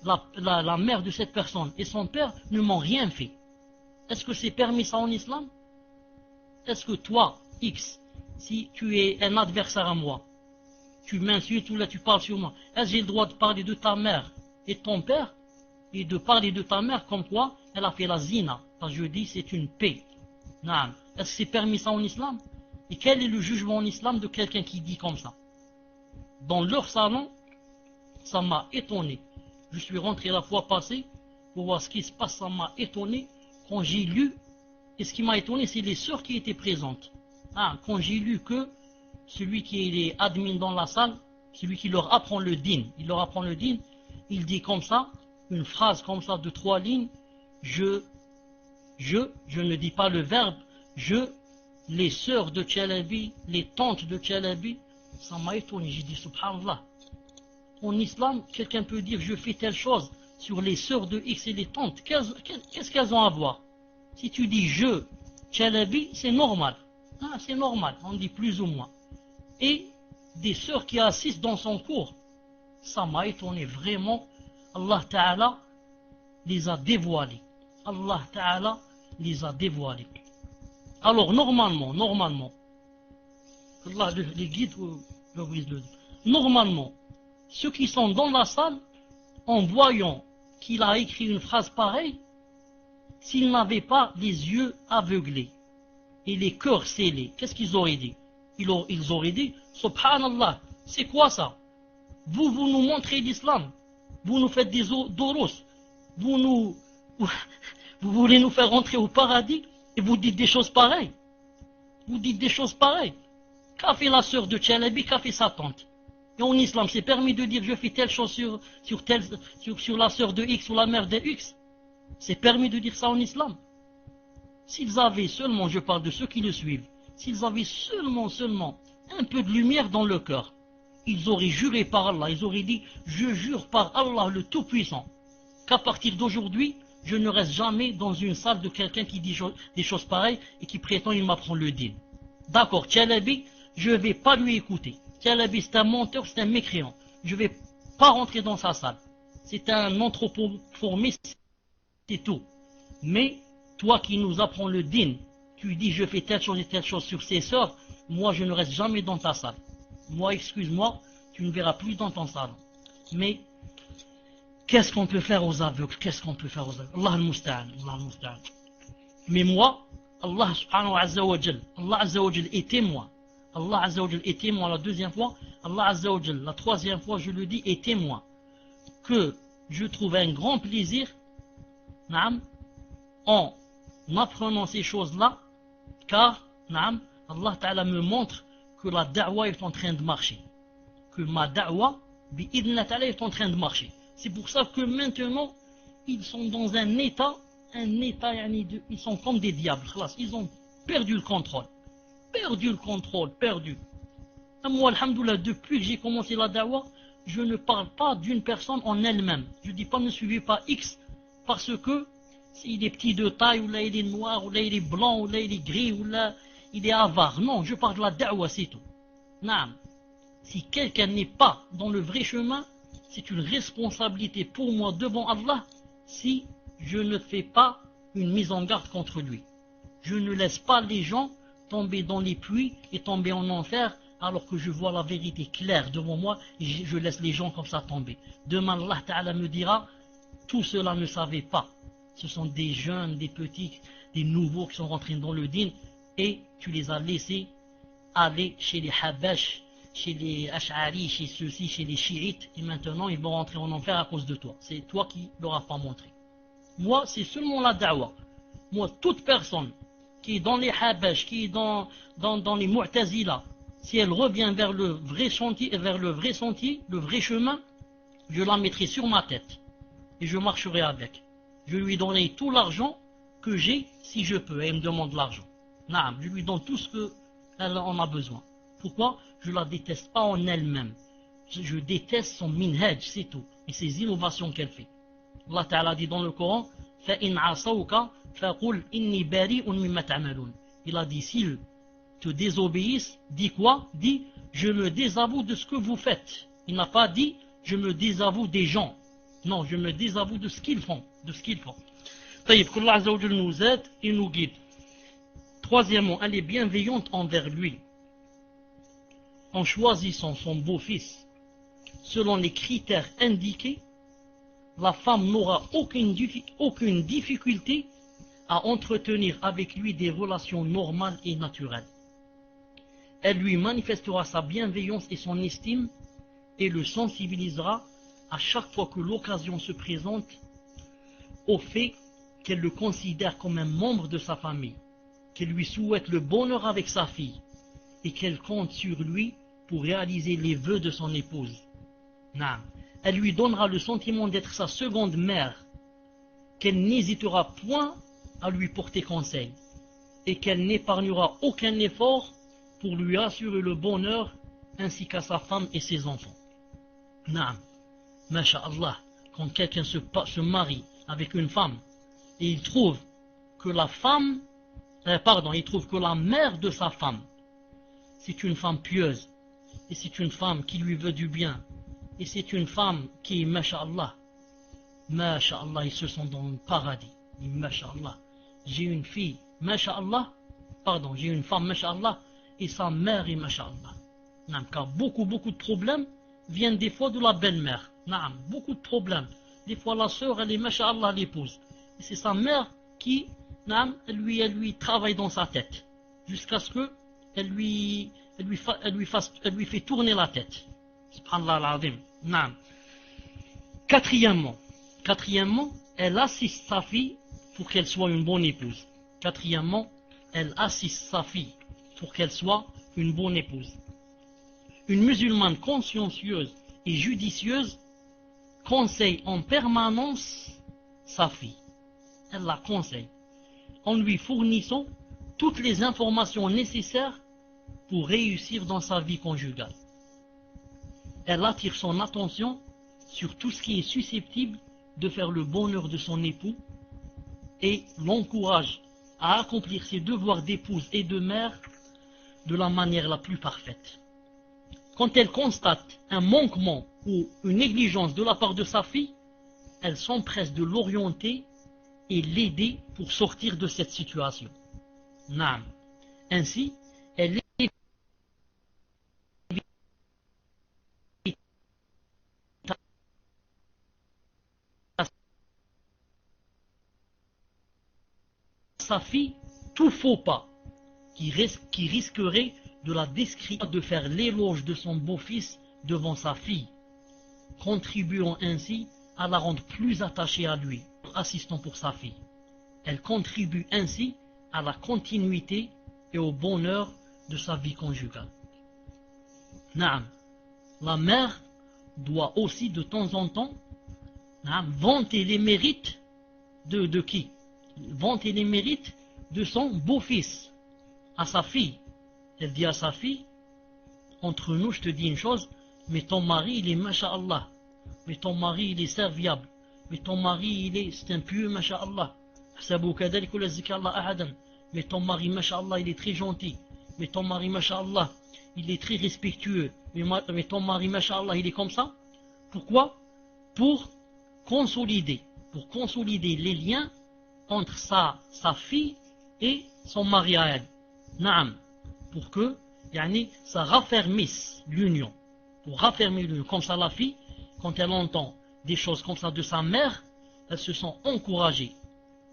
la mère de cette personne et son père ne m'ont rien fait. Est-ce que c'est permis ça en islam? Est-ce que toi, X, si tu es un adversaire à moi, tu m'insultes ou là tu parles sur moi, est-ce que j'ai le droit de parler de ta mère et de ton père et de parler de ta mère comme quoi elle a fait la zina? Parce que je dis c'est une paix. Est-ce que c'est permis ça en islam? Et quel est le jugement en islam de quelqu'un qui dit comme ça? Dans leur salon, ça m'a étonné. Je suis rentré la fois passée pour voir ce qui se passe, ça m'a étonné quand j'ai lu. Et ce qui m'a étonné, c'est les sœurs qui étaient présentes. Quand j'ai lu que celui qui est admin dans la salle, celui qui leur apprend le din, il dit comme ça, une phrase comme ça de 3 lignes, je ne dis pas le verbe, les sœurs de Tchalabi, les tantes de Tchalabi, ça m'a étonné. J'ai dit subhanallah. En islam, quelqu'un peut dire je fais telle chose sur les sœurs de X et les tantes. Qu'est-ce qu'elles ont à voir? Si tu dis je, Tchalabi, c'est normal. C'est normal, on dit plus ou moins. Et des sœurs qui assistent dans son cours, ça m'a étonné vraiment. Allah Ta'ala les a dévoilés. Allah Ta'ala les a dévoilés. Alors normalement, Allah les guide, normalement, ceux qui sont dans la salle, en voyant qu'il a écrit une phrase pareille, s'ils n'avaient pas les yeux aveuglés et les cœurs scellés, qu'est-ce qu'ils auraient dit? Ils auraient dit, subhanallah, c'est quoi ça? Vous nous montrez l'islam, vous nous faites des doros, vous voulez nous faire rentrer au paradis et vous dites des choses pareilles. Vous dites des choses pareilles. Qu'a fait la sœur de Tchalabi, qu'a fait sa tante? Et en islam, c'est permis de dire je fais telle chose sur la sœur de X ou la mère de X. C'est permis de dire ça en islam. S'ils avaient seulement, je parle de ceux qui le suivent, s'ils avaient seulement un peu de lumière dans le cœur, ils auraient juré par Allah, ils auraient dit je jure par Allah le Tout-Puissant qu'à partir d'aujourd'hui, je ne reste jamais dans une salle de quelqu'un qui dit des choses pareilles et qui prétend il m'apprend le din. D'accord, Tchalabi, je ne vais pas lui écouter. Tchalabi, c'est un menteur, c'est un mécréant. Je ne vais pas rentrer dans sa salle. C'est un anthropophormiste, c'est tout. Mais toi qui nous apprends le din, tu dis je fais telle chose et telle chose sur ses sœurs, moi je ne reste jamais dans ta salle. Moi, excuse-moi, tu ne verras plus dans ton salon. Mais qu'est-ce qu'on peut faire aux aveugles? Allah al-Musta'an, Allah al-Musta'an. Mais moi, Allah subhanahu wa ta'ala, Allah azza wa jal est témoin. Allah azza wa jal est témoin la deuxième fois. Allah azza wa jal, la troisième fois, je le dis, est témoin. Que je trouve un grand plaisir, en apprenant ces choses-là, car, Allah ta'ala me montre que la da'wa est en train de marcher. Que ma da'wa, bi'idna ta'ala, est en train de marcher. C'est pour ça que maintenant, ils sont dans un état, ils sont comme des diables. Ils ont perdu le contrôle. Perdu. Moi, alhamdoulilah, depuis que j'ai commencé la da'wa, je ne parle pas d'une personne en elle-même. Je ne dis pas ne suivez pas X parce que s'il est petit de taille, ou là il est noir, ou là il est blanc, ou là il est gris, ou là il est avare. Non, je parle de la da'wa, c'est tout. Naam. Si quelqu'un n'est pas dans le vrai chemin, c'est une responsabilité pour moi devant Allah si je ne fais pas une mise en garde contre lui. Je ne laisse pas les gens tomber dans les puits et tomber en enfer alors que je vois la vérité claire devant moi et je laisse les gens comme ça tomber. Demain, Allah Ta'ala me dira, tout cela ne savait pas. Ce sont des jeunes, des petits, des nouveaux qui sont rentrés dans le din et tu les as laissés aller chez les Habash, chez les Ash'ari, chez ceux-ci, chez les chiites, et maintenant ils vont rentrer en enfer à cause de toi. C'est toi qui leur as pas montré. Moi, c'est seulement la da'wa. Moi, toute personne qui est dans les Habash, qui est dans les Mu'tazila, si elle revient vers le vrai sentier, le vrai chemin, je la mettrai sur ma tête et je marcherai avec. Je lui donnerai tout l'argent que j'ai si je peux. Et elle me demande l'argent. Naam, je lui donne tout ce qu'elle en a besoin. Pourquoi? Je ne la déteste pas en elle-même. Je déteste son minhaj, c'est tout. Et ses innovations qu'elle fait. Allah Ta'ala dit dans le Coran, فَإِنْ عَصَوْكَ فَقُلْ إِنِّي بَرِيءٌ مِمَّا تَعْمَلُونَ. Il a dit, s'ils te désobéissent, dis quoi? Dis, je me désavoue de ce que vous faites. Il n'a pas dit, je me désavoue des gens. Non, je me désavoue de ce qu'ils font. طيب, qu'Allah Azza wa Jal nous aide et nous guide. Troisièmement, elle est bienveillante envers lui. En choisissant son beau-fils selon les critères indiqués, la femme n'aura aucune difficulté à entretenir avec lui des relations normales et naturelles. Elle lui manifestera sa bienveillance et son estime et le sensibilisera à chaque fois que l'occasion se présente au fait qu'elle le considère comme un membre de sa famille, qu'elle lui souhaite le bonheur avec sa fille et qu'elle compte sur lui pour réaliser les vœux de son épouse. Elle lui donnera le sentiment d'être sa seconde mère, qu'elle n'hésitera point à lui porter conseil et qu'elle n'épargnera aucun effort pour lui assurer le bonheur ainsi qu'à sa femme et ses enfants. Masha'Allah, quand quelqu'un se marie avec une femme et il trouve que la mère de sa femme, c'est une femme pieuse, et c'est une femme qui lui veut du bien, et c'est une femme qui, Masha'Allah, ils se sont dans le paradis. Masha'Allah, j'ai une femme, Masha'Allah, et sa mère est Masha'Allah. Car beaucoup de problèmes viennent des fois de la belle-mère. Beaucoup de problèmes. Des fois la sœur, elle est Masha'Allah l'épouse. Et c'est sa mère qui, elle lui travaille dans sa tête. Jusqu'à ce que elle lui fait tourner la tête. Subhanallah al-Azim. Quatrièmement, elle assiste sa fille pour qu'elle soit une bonne épouse. Une musulmane consciencieuse et judicieuse conseille en permanence sa fille. Elle la conseille en lui fournissant toutes les informations nécessaires pour réussir dans sa vie conjugale. Elle attire son attention sur tout ce qui est susceptible de faire le bonheur de son époux et l'encourage à accomplir ses devoirs d'épouse et de mère de la manière la plus parfaite. Quand elle constate un manquement ou une négligence de la part de sa fille, elle s'empresse de l'orienter et l'aider pour sortir de cette situation. Ainsi, elle évite sa fille tout faux pas qui risquerait de la discréditer, de faire l'éloge de son beau-fils devant sa fille, contribuant ainsi à la rendre plus attachée à lui, assistant pour sa fille. Elle contribue ainsi à la continuité et au bonheur de sa vie conjugale. La mère doit aussi de temps en temps vanter les mérites de qui? Vanter les mérites de son beau-fils à sa fille. Elle dit à sa fille, entre nous, je te dis une chose, mais ton mari, il est masha'Allah, mais ton mari, il est serviable, mais ton mari, c'est un pieux, masha'Allah, mais ton mari, masha'Allah, il est très gentil, mais ton mari, masha'Allah, il est très respectueux, mais ton mari, masha'Allah, il est comme ça. Pourquoi? Pour consolider les liens entre sa fille et son mari à elle. Pour que ça raffermisse l'union. Pour raffermir l'union. Comme ça, la fille, quand elle entend des choses comme ça de sa mère, elle se sent encouragée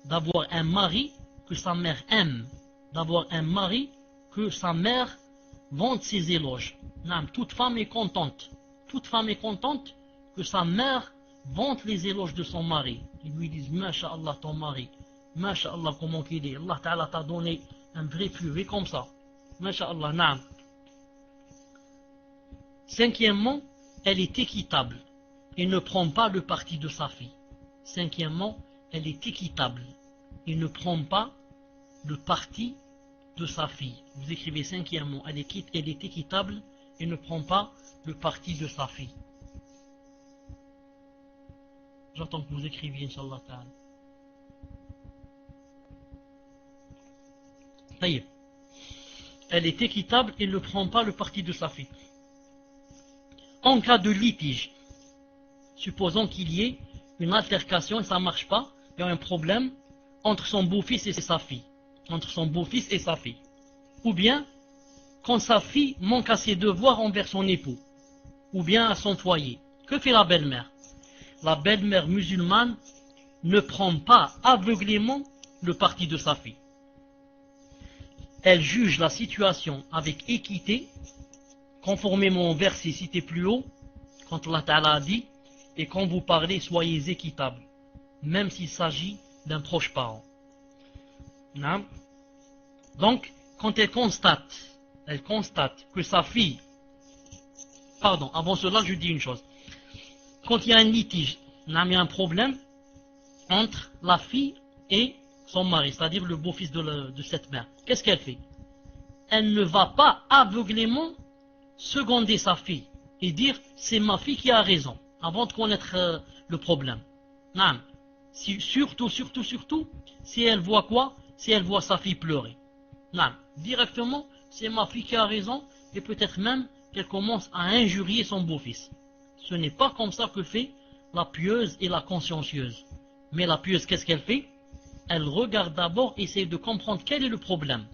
d'avoir un mari que sa mère aime, d'avoir un mari que sa mère vante ses éloges. Toute femme est contente que sa mère vante les éloges de son mari. Ils lui disent, Masha'Allah ton mari, Masha'Allah comment il est, Allah Ta'ala t'a donné un vrai pieux, comme ça. Masha'Allah, na'am. Cinquièmement, elle est équitable et ne prend pas le parti de sa fille. Elle est équitable et ne prend pas le parti de sa fille. Vous écrivez cinquièmement, elle est équitable et ne prend pas le parti de sa fille. J'attends que vous écriviez, Inch'Allah Ta'ala. Elle est équitable et ne prend pas le parti de sa fille. En cas de litige, supposons qu'il y ait une altercation et ça ne marche pas, il y a un problème entre son beau-fils et sa fille. Entre son beau-fils et sa fille. Ou bien, quand sa fille manque à ses devoirs envers son époux. Ou bien à son foyer. Que fait la belle-mère? La belle-mère musulmane ne prend pas aveuglément le parti de sa fille. Elle juge la situation avec équité, conformément au verset cité plus haut, quand Allah Ta'ala a dit, et quand vous parlez, soyez équitables, même s'il s'agit d'un proche parent. Non? Donc, quand elle constate que sa fille, pardon, avant cela, je dis une chose. Quand il y a un litige, il y a un problème entre la fille et son mari, c'est-à-dire le beau-fils de cette mère, qu'est-ce qu'elle fait? Elle ne va pas aveuglément seconder sa fille et dire c'est ma fille qui a raison avant de connaître le problème. Non. Surtout, si elle voit quoi? Si elle voit sa fille pleurer. Non. Directement, c'est ma fille qui a raison et peut-être même qu'elle commence à injurier son beau-fils. Ce n'est pas comme ça que fait la pieuse et la consciencieuse. Mais la pieuse, qu'est-ce qu'elle fait? Elle regarde d'abord, essaie de comprendre quel est le problème.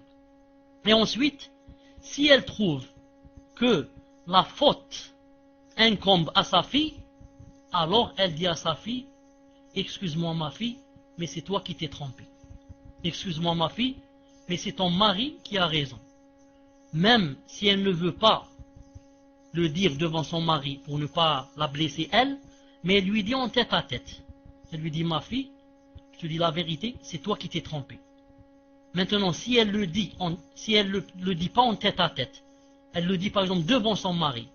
Et ensuite, si elle trouve que la faute incombe à sa fille, alors elle dit à sa fille, excuse-moi ma fille, mais c'est toi qui t'es trompée. Excuse-moi ma fille, mais c'est ton mari qui a raison. Même si elle ne veut pas le dire devant son mari pour ne pas la blesser elle, mais elle lui dit en tête à tête. Elle lui dit ma fille, je te dis la vérité, c'est toi qui t'es trompée. Maintenant, si elle le dit, si elle le dit pas en tête à tête, elle le dit par exemple devant son mari,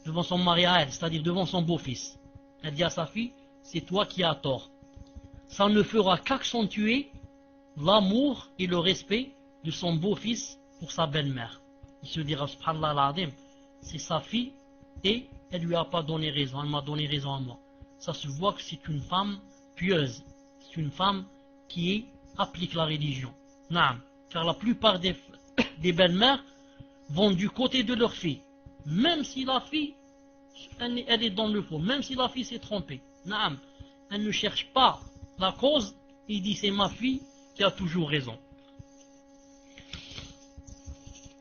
devant son mari à elle, c'est-à-dire devant son beau-fils. Elle dit à sa fille, c'est toi qui as tort. Ça ne fera qu'accentuer l'amour et le respect de son beau-fils pour sa belle-mère. Il se dira, subhanallah al-azim, c'est sa fille et elle lui a pas donné raison, elle m'a donné raison à moi. Ça se voit que c'est une femme pieuse, c'est une femme qui applique la religion. Naam. Car la plupart des belles-mères vont du côté de leur fille, même si la fille, elle est dans le faux, même si la fille s'est trompée. Naam. Elle ne cherche pas la cause, il dit c'est ma fille qui a toujours raison.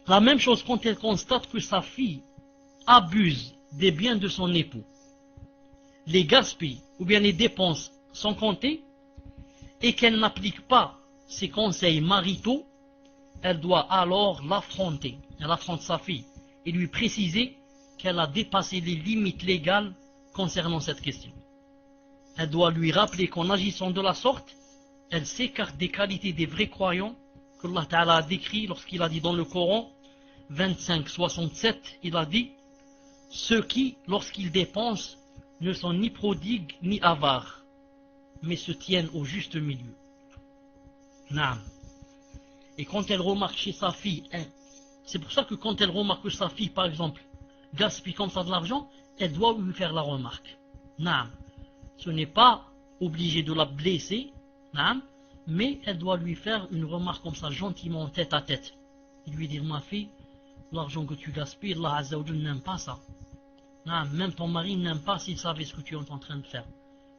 La même chose quand elle constate que sa fille abuse des biens de son époux, les gaspille ou bien les dépense sans compter, et qu'elle n'applique pas ses conseils maritaux, elle doit alors l'affronter. Elle affronte sa fille et lui préciser qu'elle a dépassé les limites légales concernant cette question. Elle doit lui rappeler qu'en agissant de la sorte, elle s'écarte des qualités des vrais croyants que Allah Ta'ala a décrit lorsqu'il a dit dans le Coran 25-67, il a dit ceux qui, lorsqu'ils dépensent, ne sont ni prodigues ni avares, mais se tiennent au juste milieu. Naam. Et quand elle remarque chez sa fille, c'est pour ça que quand elle remarque que sa fille, par exemple, gaspille comme ça de l'argent, elle doit lui faire la remarque. Naam. Ce n'est pas obligé de la blesser, naam, mais elle doit lui faire une remarque comme ça, gentiment, tête à tête. Et lui dire, ma fille, l'argent que tu gaspilles, Allah Azza wa Jalla n'aime pas ça. Naam. Même ton mari n'aime pas s'il savait ce que tu es en train de faire.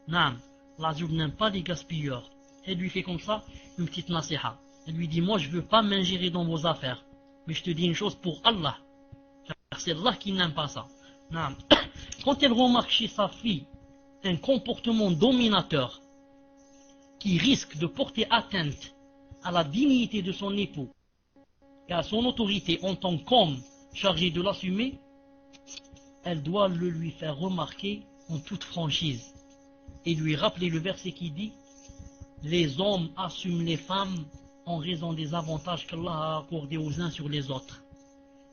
Naam. Allah Azza wa Jalla n'aime pas les gaspilleurs. Elle lui fait comme ça une petite nasiha. Elle lui dit, moi je ne veux pas m'ingérer dans vos affaires, mais je te dis une chose pour Allah, car c'est Allah qui n'aime pas ça. Naam. Quand elle remarque chez sa fille un comportement dominateur qui risque de porter atteinte à la dignité de son époux et à son autorité en tant qu'homme chargé de l'assumer, elle doit le lui faire remarquer en toute franchise et lui rappeler le verset qui dit « Les hommes assument les femmes en raison des avantages qu'Allah a accordés aux uns sur les autres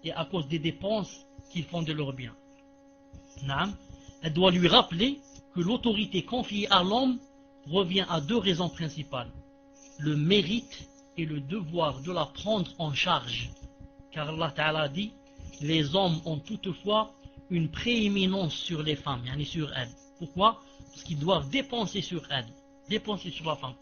et à cause des dépenses qu'ils font de leurs biens. » Elle doit lui rappeler que l'autorité confiée à l'homme revient à deux raisons principales, le mérite et le devoir de la prendre en charge. Car Allah Ta'ala dit, les hommes ont toutefois une prééminence sur les femmes, yani sur elles. Pourquoi? Parce qu'ils doivent dépenser sur elles, dépenser sur la femme.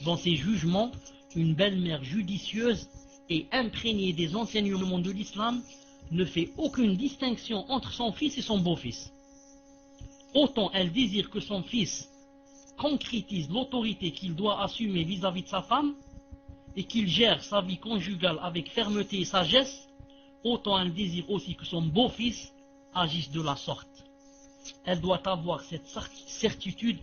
Dans ses jugements, une belle-mère judicieuse et imprégnée des enseignements de l'islam ne fait aucune distinction entre son fils et son beau-fils. autant elle désire que son fils concrétise l'autorité qu'il doit assumer vis-à-vis de sa femme et qu'il gère sa vie conjugale avec fermeté et sagesse, autant elle désire aussi que son beau-fils agisse de la sorte. Elle doit avoir cette certitude,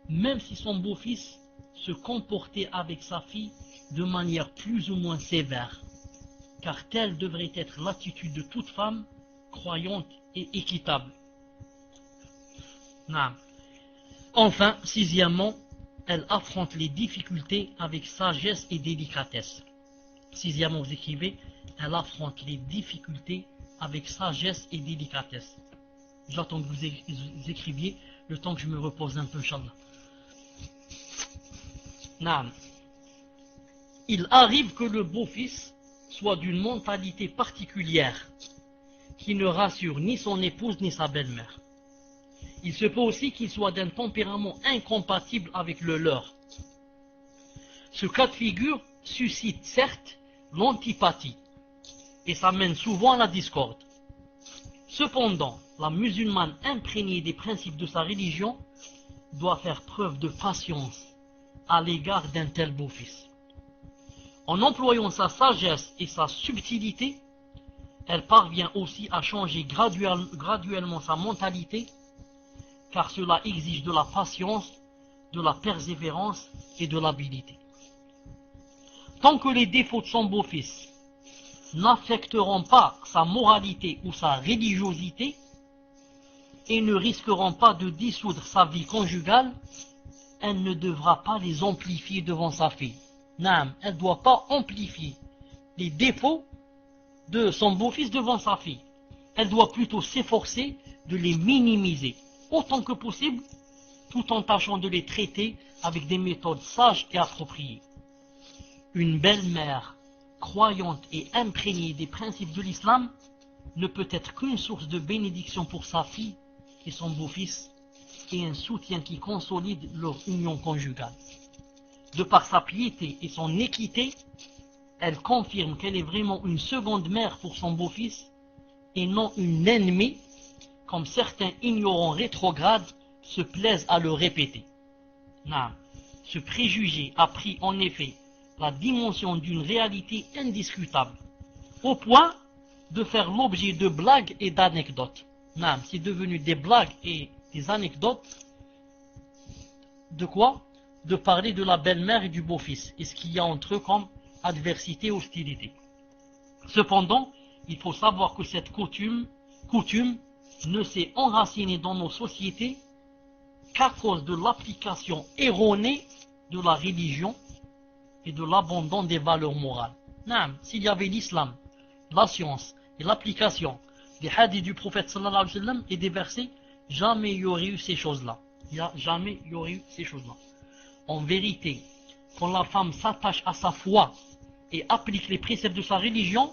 même si son beau-fils se comportait avec sa fille de manière plus ou moins sévère, car telle devrait être l'attitude de toute femme croyante et équitable. Enfin, sixièmement, elle affronte les difficultés avec sagesse et délicatesse. Sixièmement, vous écrivez, elle affronte les difficultés avec sagesse et délicatesse. J'attends que vous écriviez le temps que je me repose un peu, Inch'Allah. Naam. Il arrive que le beau-fils soit d'une mentalité particulière qui ne rassure ni son épouse ni sa belle-mère. Il se peut aussi qu'il soit d'un tempérament incompatible avec le leur. Ce cas de figure suscite certes l'antipathie et ça mène souvent à la discorde. Cependant, la musulmane imprégnée des principes de sa religion doit faire preuve de patience à l'égard d'un tel beau-fils. En employant sa sagesse et sa subtilité, elle parvient aussi à changer graduellement sa mentalité, car cela exige de la patience, de la persévérance et de l'habilité. Tant que les défauts de son beau-fils n'affecteront pas sa moralité ou sa religiosité et ne risqueront pas de dissoudre sa vie conjugale, elle ne devra pas les amplifier devant sa fille. Non, elle ne doit pas amplifier les défauts de son beau-fils devant sa fille. Elle doit plutôt s'efforcer de les minimiser autant que possible, tout en tâchant de les traiter avec des méthodes sages et appropriées. Une belle-mère croyante et imprégnée des principes de l'islam ne peut être qu'une source de bénédiction pour sa fille et son beau-fils et un soutien qui consolide leur union conjugale. De par sa piété et son équité, elle confirme qu'elle est vraiment une seconde mère pour son beau-fils et non une ennemie, comme certains ignorants rétrogrades se plaisent à le répéter. Non. Ce préjugé a pris en effet la dimension d'une réalité indiscutable, au point de faire l'objet de blagues et d'anecdotes. Non, c'est devenu des blagues et des anecdotes. De quoi? De parler de la belle-mère et du beau-fils, et ce qu'il y a entre eux comme adversité et hostilité. Cependant, il faut savoir que cette coutume ne s'est enracinée dans nos sociétés qu'à cause de l'application erronée de la religion et de l'abandon des valeurs morales. Non, s'il y avait l'islam, la science et l'application des hadiths du prophète sallallahu alayhi wa sallam et des versets, jamais il y aurait eu ces choses-là. Jamais il y aurait eu ces choses-là. En vérité, quand la femme s'attache à sa foi et applique les préceptes de sa religion,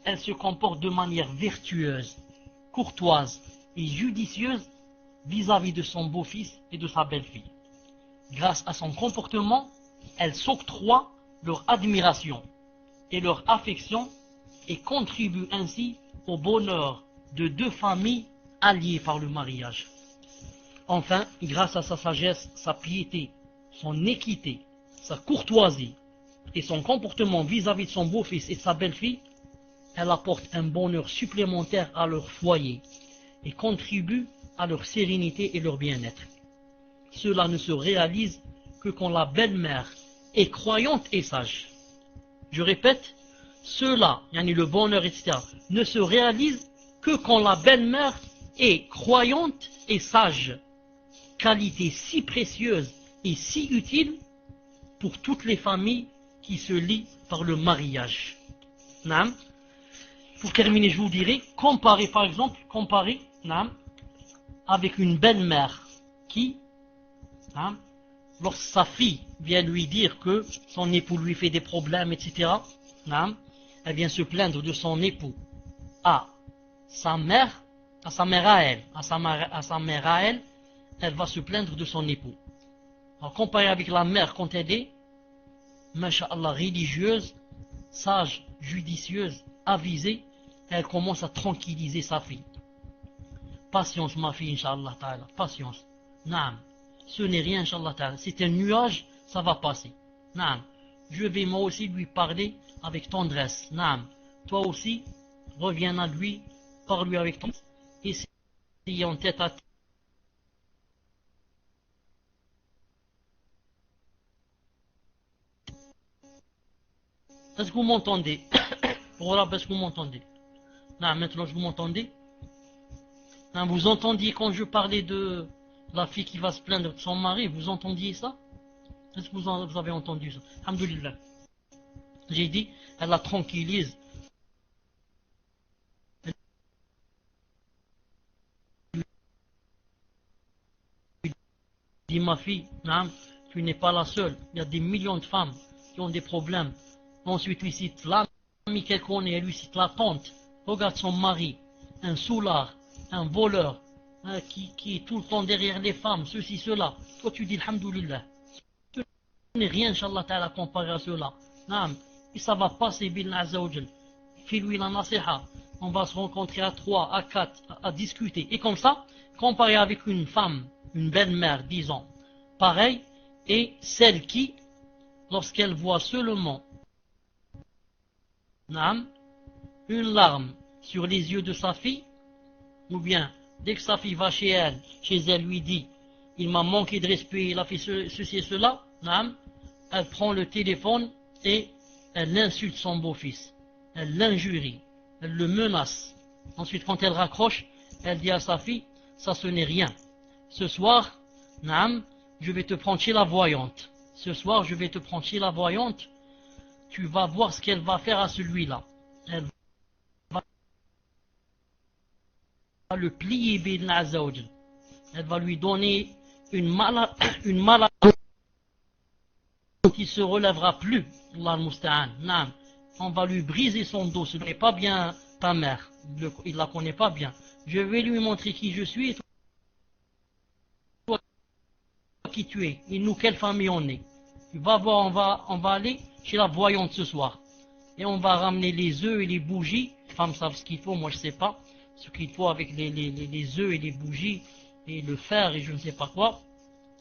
elle se comporte de manière vertueuse, courtoise et judicieuse vis-à-vis de son beau-fils et de sa belle-fille. Grâce à son comportement, elle s'octroie leur admiration et leur affection et contribue ainsi au bonheur de deux familles alliées par le mariage. Enfin, grâce à sa sagesse, sa piété, son équité, sa courtoisie et son comportement vis-à-vis de son beau-fils et de sa belle-fille, elle apporte un bonheur supplémentaire à leur foyer et contribue à leur sérénité et leur bien-être. Cela ne se réalise que quand la belle-mère est croyante et sage. Je répète, cela, le bonheur, etc., ne se réalise que quand la belle-mère est croyante et sage, qualité si précieuse et si utile pour toutes les familles qui se lient par le mariage. Naam. Pour terminer, je vous dirai, comparez avec une belle-mère qui, lorsque sa fille vient lui dire que son époux lui fait des problèmes, etc., elle vient se plaindre de son époux à sa mère à elle, elle va se plaindre de son époux. Alors comparé avec la mère quand elle est, masha'Allah, religieuse, sage, judicieuse, avisée, elle commence à tranquilliser sa fille. Patience, ma fille, Inch'Allah ta'ala. Patience. Naam. Ce n'est rien, Inch'Allah ta'ala. C'est un nuage, ça va passer. Naam. Je vais moi aussi lui parler avec tendresse. Naam. Toi aussi, reviens à lui, parle-lui avec tendresse. Essayez en tête à tête. Est-ce que vous m'entendez? Voilà, est-ce que vous m'entendez? Naam, maintenant, vous m'entendez? Naam, vous entendiez quand je parlais de la fille qui va se plaindre de son mari, vous entendiez ça? Est-ce que vous avez entendu ça? Alhamdulillah. J'ai dit, elle la tranquillise. Elle dit, ma fille, tu n'es pas la seule. Il y a des millions de femmes qui ont des problèmes. Ensuite, lui cite l'ami qu'elle connaît, elle lui cite la tante. Regarde son mari, un soulard, un voleur, qui est tout le temps derrière les femmes, ceci, cela. Toi, tu dis, alhamdulillah. Ce n'est rien, Inch'Allah ta'ala, comparé à cela. Et ça va passer, billah azawajal. Fais-lui la nasiha. On va se rencontrer à 3, à 4, à discuter. Et comme ça, comparé avec une femme, une belle-mère, disons, pareil, et celle qui, lorsqu'elle voit seulement une larme sur les yeux de sa fille, ou bien dès que sa fille va chez elle lui dit, il m'a manqué de respect, il a fait ceci et cela, elle prend le téléphone et elle insulte son beau-fils, elle l'injurie, elle le menace. Ensuite, quand elle raccroche, elle dit à sa fille, ça ce n'est rien. Ce soir, je vais te prendre chez la voyante. Ce soir, je vais te prendre chez la voyante. Tu vas voir ce qu'elle va faire à celui-là. Elle va le plier, billah azawajal. Elle va lui donner une maladie qui se relèvera plus. Allah al-Musta'an. On va lui briser son dos. Ce n'est pas bien ta mère. Il la connaît pas bien. Je vais lui montrer qui je suis et toi qui tu es. Et nous, quelle famille on est. Tu vas voir, on va aller chez la voyante ce soir. Et on va ramener les œufs et les bougies. Les femmes savent ce qu'il faut, moi je sais pas. Ce qu'il faut avec les œufs et les bougies et le fer et je ne sais pas quoi.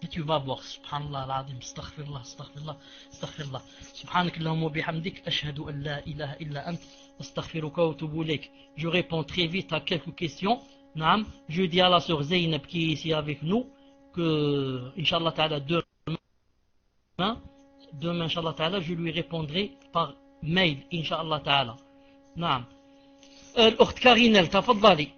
Et tu vas voir. Subhanallah al-Azim. Astaghfirullah, astaghfirullah, astaghfirullah. Subhanakallahumma bihamdik. Ashhadu an la ilaha illa ant. Astaghfiruka wa atubu ilayk. Je réponds très vite à quelques questions. Je dis à la sœur Zeynep qui est ici avec nous que, Inch'Allah ta'ala, demain, Inch'Allah ta'ala, je lui répondrai par mail, Inch'Allah ta'ala. Naam. الأخت كارينيل تفضلي.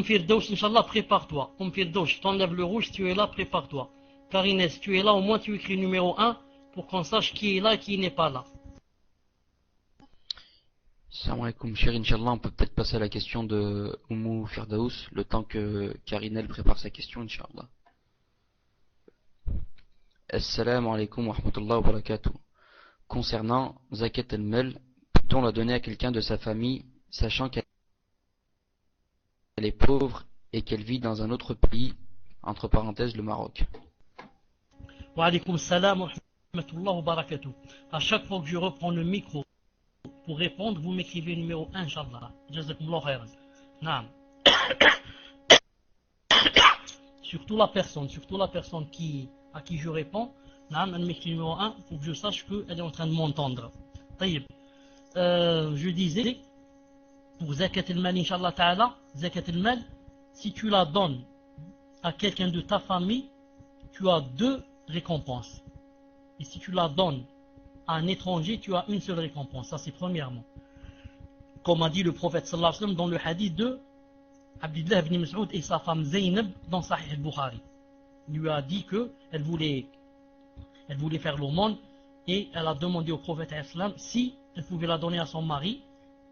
Firdaus, Inch'Allah, prépare-toi. Firdaus, je t'enlève le rouge, si tu es là, prépare-toi. Karinès, si tu es là, au moins tu écris numéro 1 pour qu'on sache qui est là et qui n'est pas là. Salam alaikum, cher Inch'Allah, on peut peut-être passer à la question de Oumou Firdaus, le temps que Karinel prépare sa question, Inch'Allah. Assalamu alaikum wa rahmatullahi wa barakatuh. Concernant Zakat el-Mel, peut-on la donner à quelqu'un de sa famille, sachant qu'elle est pauvre et qu'elle vit dans un autre pays, entre parenthèses le Maroc? Wa alaikum salam wa rahmatullahi wa barakatuh. À chaque fois que je reprends le micro pour répondre, vous m'écrivez numéro 1, Inch'Allah. Jazakumullah khairan. Naam. Surtout la personne à qui je réponds, elle m'écrit numéro 1 pour que je sache qu'elle est en train de m'entendre. Je disais, pour Zakat al-Mal, Inch'Allah ta'ala, Zakat al-Mal, si tu la donnes à quelqu'un de ta famille, tu as 2 récompenses. Et si tu la donnes à un étranger, tu as une seule récompense. Ça, c'est premièrement. Comme a dit le prophète sallallahu alayhi wa sallam dans le hadith de Abdullah ibn Mas'ud et sa femme Zaynab dans Sahih al-Bukhari. Il lui a dit qu'elle voulait faire l'aumône et elle a demandé au prophète sallam si elle pouvait la donner à son mari.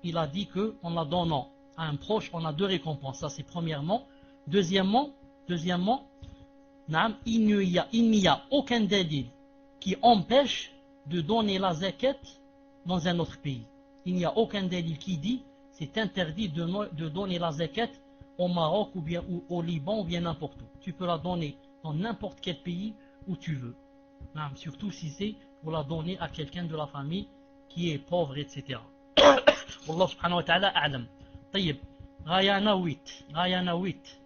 Il a dit qu'en la donnant à un proche, on a 2 récompenses. Ça, c'est premièrement. Deuxièmement, il n'y a aucun délit qui empêche de donner la zakat dans un autre pays. Il n'y a aucun délit qui dit c'est interdit de donner la zakat au Maroc ou bien au Liban ou bien n'importe où. Tu peux la donner dans n'importe quel pays où tu veux. Surtout si c'est pour la donner à quelqu'un de la famille qui est pauvre, etc. والله سبحانه وتعالى أعلم. طيب غايانا ويت.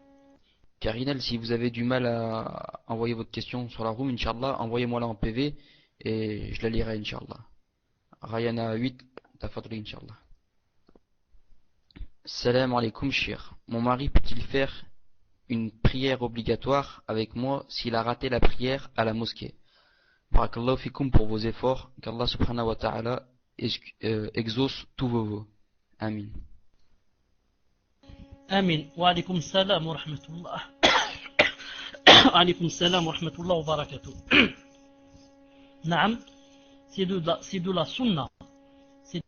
Karinel, si vous avez du mal à envoyer votre question sur la room, Inch'Allah, envoyez-moi-la en PV et je la lirai, Inch'Allah. Rayana 8, tafadli, Inch'Allah. Salam alaikum, shir. Mon mari peut-il faire une prière obligatoire avec moi s'il a raté la prière à la mosquée? Barakallahu fikum pour vos efforts, qu'Allah subhanahu wa ta'ala exauce tous vos vœux. Amin. آمين. وعليكم السلام ورحمة الله. وعليكم السلام ورحمة الله وبركاته. نعم. C'est de la sunna. C'est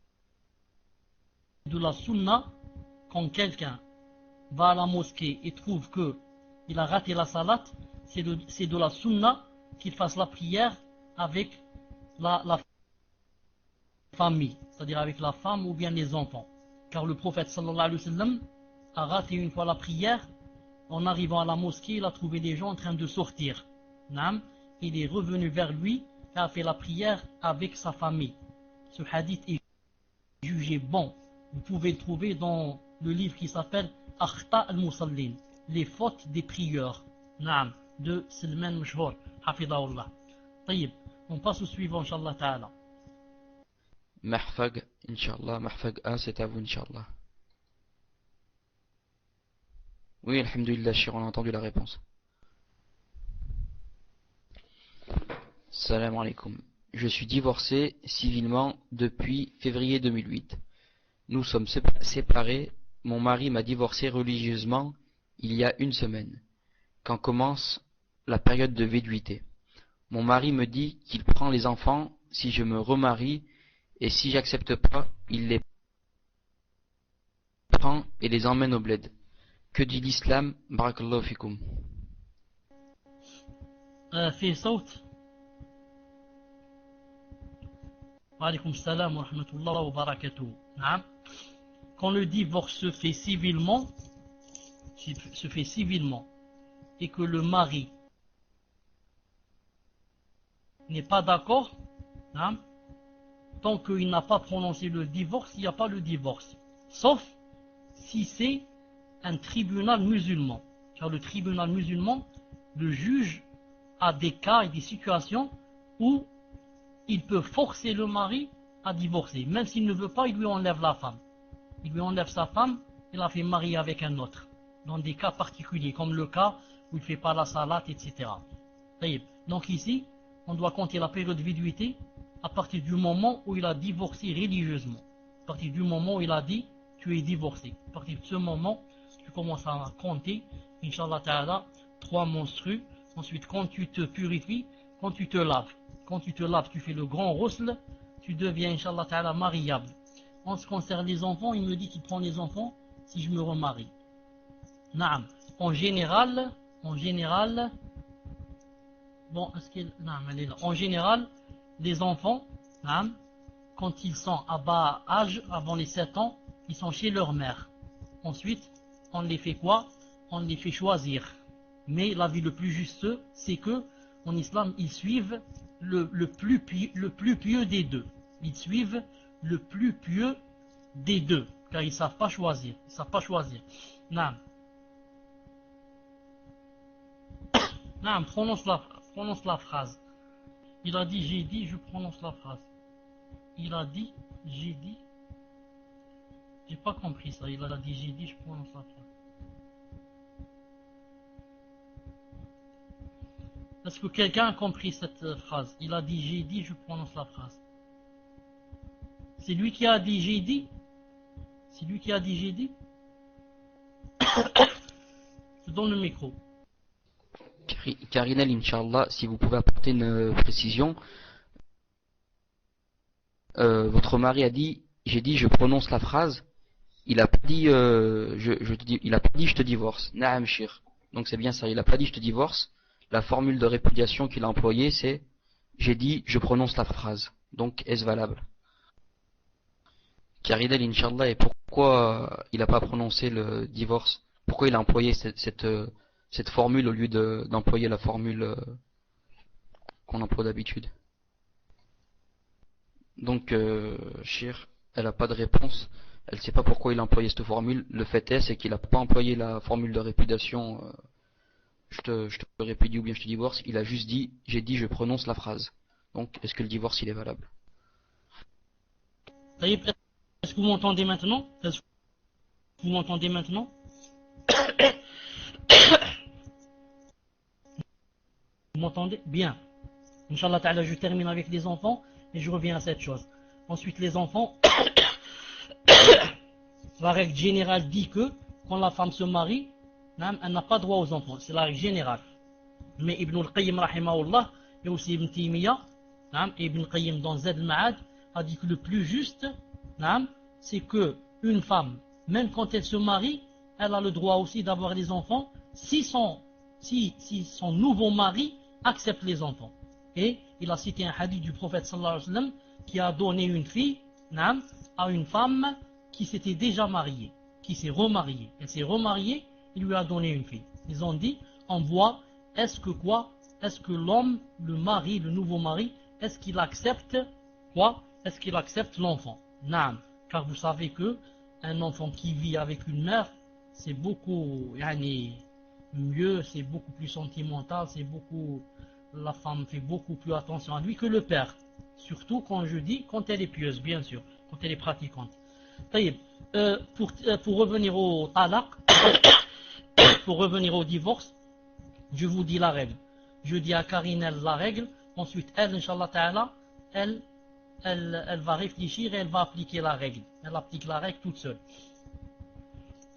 de la sunna quand quelqu'un va à la mosquée et trouve que il a raté la salat, c'est de la sunna qu'il fasse la prière avec la famille, c'est-à-dire avec la femme ou bien les enfants. Car le prophète sallallahu alayhi wa sallam a raté une fois la prière. En arrivant à la mosquée, il a trouvé des gens en train de sortir. Il est revenu vers lui et a fait la prière avec sa famille. Ce hadith est jugé bon. Vous pouvez le trouver dans le livre qui s'appelle Akhta al-Musallin, les fautes des prieurs, de Salman Mashhour, hafidahullah. طيب, on passe au suivant, Inch'Allah ta'ala. Mahfag, Inch'Allah, Mahfag A, c'est à vous, Inch'Allah. Oui, alhamdulillah, shir, on a entendu la réponse. Salam alaikum. Je suis divorcé civilement depuis février 2008. Nous sommes séparés. Mon mari m'a divorcé religieusement il y a une semaine, quand commence la période de viduité. Mon mari me dit qu'il prend les enfants si je me remarie et si j'accepte pas, il les prend et les emmène au bled. Que dit l'islam? Barakallahu fikum. في صوت. وعليكم السلام ورحمة الله وبركاته. نعم. Quand le divorce se fait civilement et que le mari n'est pas d'accord, tant qu'il n'a pas prononcé le divorce, il n'y a pas le divorce. Sauf si c'est un tribunal musulman. Car le tribunal musulman, le juge a des cas et des situations où il peut forcer le mari à divorcer. Même s'il ne veut pas, il lui enlève la femme. Il lui enlève sa femme, il la fait marier avec un autre. Dans des cas particuliers, comme le cas où il ne fait pas la salat, etc. Donc ici, on doit compter la période de viduité à partir du moment où il a divorcé religieusement. À partir du moment où il a dit, tu es divorcé. À partir de ce moment, tu commences à compter, Inch'Allah Ta'ala, 3 menstrues. Ensuite, quand tu te purifies, quand tu te laves. Quand tu te laves, tu fais le grand ghusl, tu deviens, Inch'Allah Ta'ala, mariable. En ce qui concerne les enfants, il me dit qu'il prend les enfants si je me remarie. Naam. En général, bon, est-ce qu'il, naam, elle est là. En général, les enfants, naam, quand ils sont à bas âge, avant les 7 ans, ils sont chez leur mère. Ensuite, on les fait quoi? On les fait choisir. Mais l'avis le plus juste, c'est que en islam, ils suivent le plus pieux des deux. Ils suivent le plus pieux des deux, car ils ne savent pas choisir. Naam. Naam, prononce la phrase. Il a dit, j'ai dit, je prononce la phrase. Il a dit, j'ai dit. J'ai pas compris ça. Il a dit, j'ai dit, je prononce la phrase. Est-ce que quelqu'un a compris cette phrase? Il a dit, j'ai dit, je prononce la phrase. C'est lui qui a dit, j'ai dit? C'est lui qui a dit, j'ai dit? Je donne le micro. Karinel, Inch'Allah, si vous pouvez apporter une précision. Votre mari a dit, j'ai dit, je prononce la phrase. Il a pas dit, il a pas dit, je te divorce. Naam shir. Donc c'est bien ça. Il a pas dit, je te divorce. La formule de répudiation qu'il a employée, c'est, j'ai dit, je prononce la phrase. Donc est-ce valable? Karinel, Inch'Allah, et pourquoi il n'a pas prononcé le divorce? Pourquoi il a employé cette formule au lieu d'employer la formule qu'on emploie d'habitude? Donc, Shir, elle n'a pas de réponse. Elle ne sait pas pourquoi il a employé cette formule. Le fait est, c'est qu'il n'a pas employé la formule de répudiation. Je te répudie ou bien je te divorce. Il a juste dit, j'ai dit, je prononce la phrase. Donc, est-ce que le divorce, il est valable? Est-ce que vous m'entendez maintenant? Est-ce que vous m'entendez maintenant? Vous m'entendez? Bien. Inch'Allah ta'ala, je termine avec les enfants et je reviens à cette chose. Ensuite, les enfants, la règle générale dit que quand la femme se marie, elle n'a pas droit aux enfants. C'est la règle générale. Mais Ibn al-Qayyim, rahimahullah, et aussi Ibn Taymiyyah, et Ibn al-Qayyim dans Zad al-Ma'ad, a dit que le plus juste, c'est que une femme, même quand elle se marie, elle a le droit aussi d'avoir des enfants si son nouveau mari accepte les enfants. Et il a cité un hadith du prophète sallallahu alayhi wa sallam qui a donné une fille à une femme qui s'était déjà mariée, qui s'est remariée. Elle s'est remariée, il lui a donné une fille. Ils ont dit, on voit, est-ce que l'homme, le mari, le nouveau mari, est-ce qu'il accepte quoi? Est-ce qu'il accepte l'enfant? Naam. Car vous savez que un enfant qui vit avec une mère, c'est beaucoup mieux, c'est beaucoup plus sentimental, la femme fait beaucoup plus attention à lui que le père. Surtout quand elle est pieuse, bien sûr, quand elle est pratiquante. Pour revenir au talaq, pour revenir au divorce, je vous dis la règle. Je dis à Karine la règle, ensuite elle, Inch'Allah Ta'ala, elle va réfléchir et elle va appliquer la règle. Elle applique la règle toute seule.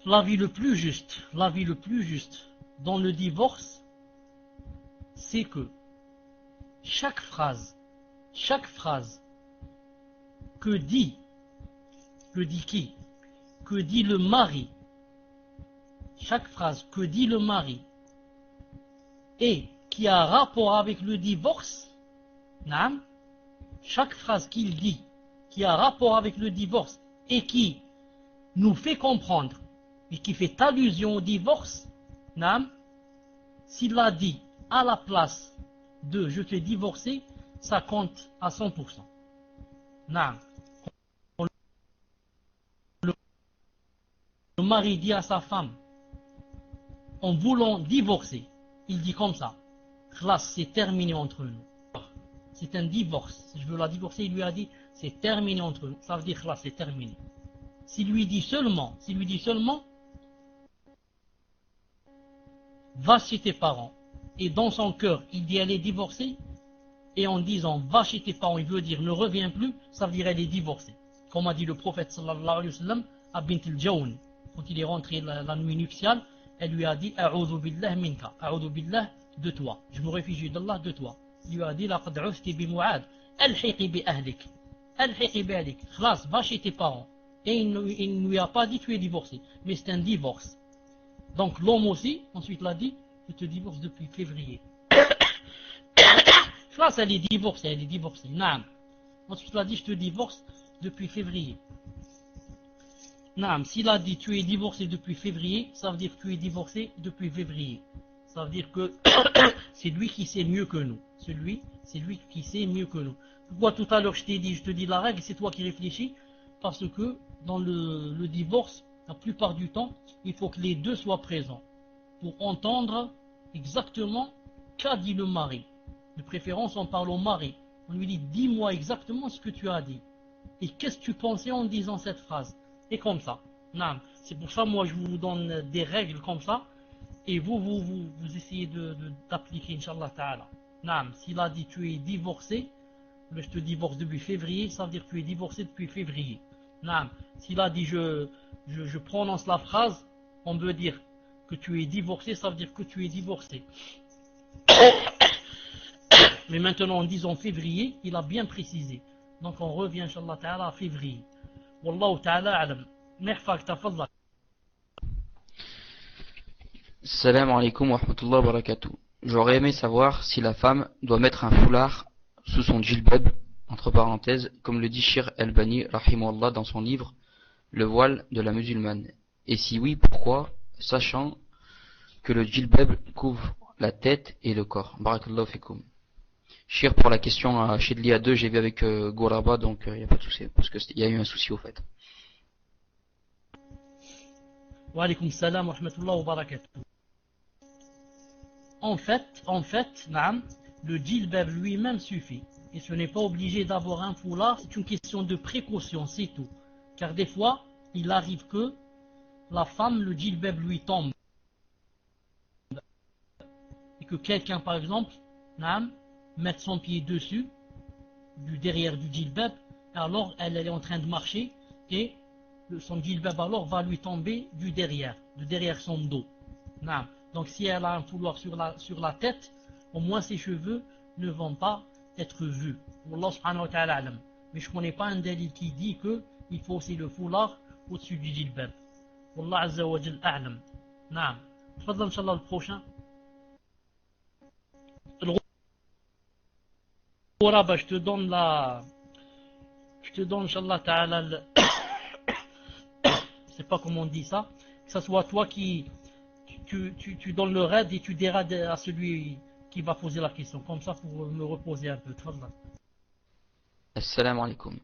L'avis le plus juste dans le divorce, c'est que chaque phrase que dit le mari, chaque phrase que dit le mari et qui a rapport avec le divorce, chaque phrase qu'il dit qui a rapport avec le divorce et qui nous fait comprendre et qui fait allusion au divorce, s'il l'a dit à la place de je t'ai divorcé, ça compte à 100%. Le mari dit à sa femme, en voulant divorcer, il dit comme ça, classe, c'est terminé entre nous. C'est un divorce. Si je veux la divorcer, il lui a dit, c'est terminé entre nous. Ça veut dire, classe, c'est terminé. S'il lui dit seulement, va chez tes parents, et dans son cœur, il dit elle est divorcée, et en disant va chez tes parents, il veut dire ne reviens plus, ça veut dire elle est divorcée. Comme a dit le prophète sallallahu alayhi wa sallam à Bint al-Jawn, quand il est rentré la nuit nuptiale, elle lui a dit a'udhu billah minka, a'udhu billah de toi, je me réfugie d'Allah de toi. Il lui a dit laqad ufti bi Mu'ad, alhiqi bi ahlik, khlas, va chez tes parents. Et il ne lui a pas dit tu es divorcé, mais c'est un divorce. Donc l'homme aussi, ensuite l'a dit, je te divorce depuis février. Là, elle est divorcée, Naam. Ensuite, il a dit, je te divorce depuis février. Naam. S'il a dit, tu es divorcé depuis février, ça veut dire que tu es divorcé depuis février. Ça veut dire que c'est lui qui sait mieux que nous. C'est lui qui sait mieux que nous. Pourquoi tout à l'heure je te dis la règle, c'est toi qui réfléchis? Parce que dans le divorce, la plupart du temps, il faut que les deux soient présents pour entendre exactement qu'a dit le mari. De préférence, on parle au mari. On lui dit, dis-moi exactement ce que tu as dit. Et qu'est-ce que tu pensais en disant cette phrase? Et comme ça. C'est pour ça, moi, je vous donne des règles comme ça. Et vous essayez d'appliquer, Inch'Allah Ta'ala. S'il a dit, tu es divorcé, je te divorce depuis février, ça veut dire que tu es divorcé depuis février. S'il a dit, je prononce la phrase, on veut dire que tu es divorcé, ça veut dire que tu es divorcé. Mais maintenant, en disant février, il a bien précisé. Donc on revient, Inch'Allah Ta'ala, à février. Wallahu Ta'ala alam. Merfak tafadla. Salam alaikum wa rahmatullahi wa barakatuh. J'aurais aimé savoir si la femme doit mettre un foulard sous son djilbab, entre parenthèses, comme le dit Shir Albani, rahimahullah, dans son livre, Le voile de la musulmane. Et si oui, pourquoi, sachant que le djilbab couvre la tête et le corps. Barakallahu fikum. Chir, pour la question à Chidli A2, j'ai vu avec Gouraba, donc il n'y a pas de souci, parce qu'il y a eu un souci au fait. Wa alaykoum salam wa rahmatullahi wa barakatuh. En fait, naam, le djilbab lui-même suffit. Et ce n'est pas obligé d'avoir un foulard, c'est une question de précaution, c'est tout. Car des fois, il arrive que la femme, le djilbab lui tombe. Et que quelqu'un, par exemple, naam, mette son pied dessus, du derrière du djilbab, alors elle est en train de marcher, et son djilbab alors va lui tomber du derrière, de derrière son dos. Naam. Donc si elle a un foulard sur la tête, au moins ses cheveux ne vont pas être vus. Wallah subhanahu wa ta'ala alam. Mais je ne connais pas un délit qui dit qu'il faut aussi le foulard au-dessus du djilbab. Wallah azza wa jal a'lam. Naam. Tfadal inshallah le prochain. Ghoraba, je te donne inshallah ta'ala je sais pas comment on dit ça, que ce soit toi qui tu donnes le raid et tu diras à celui qui va poser la question, comme ça pour me reposer un peu. Assalamu alaikum.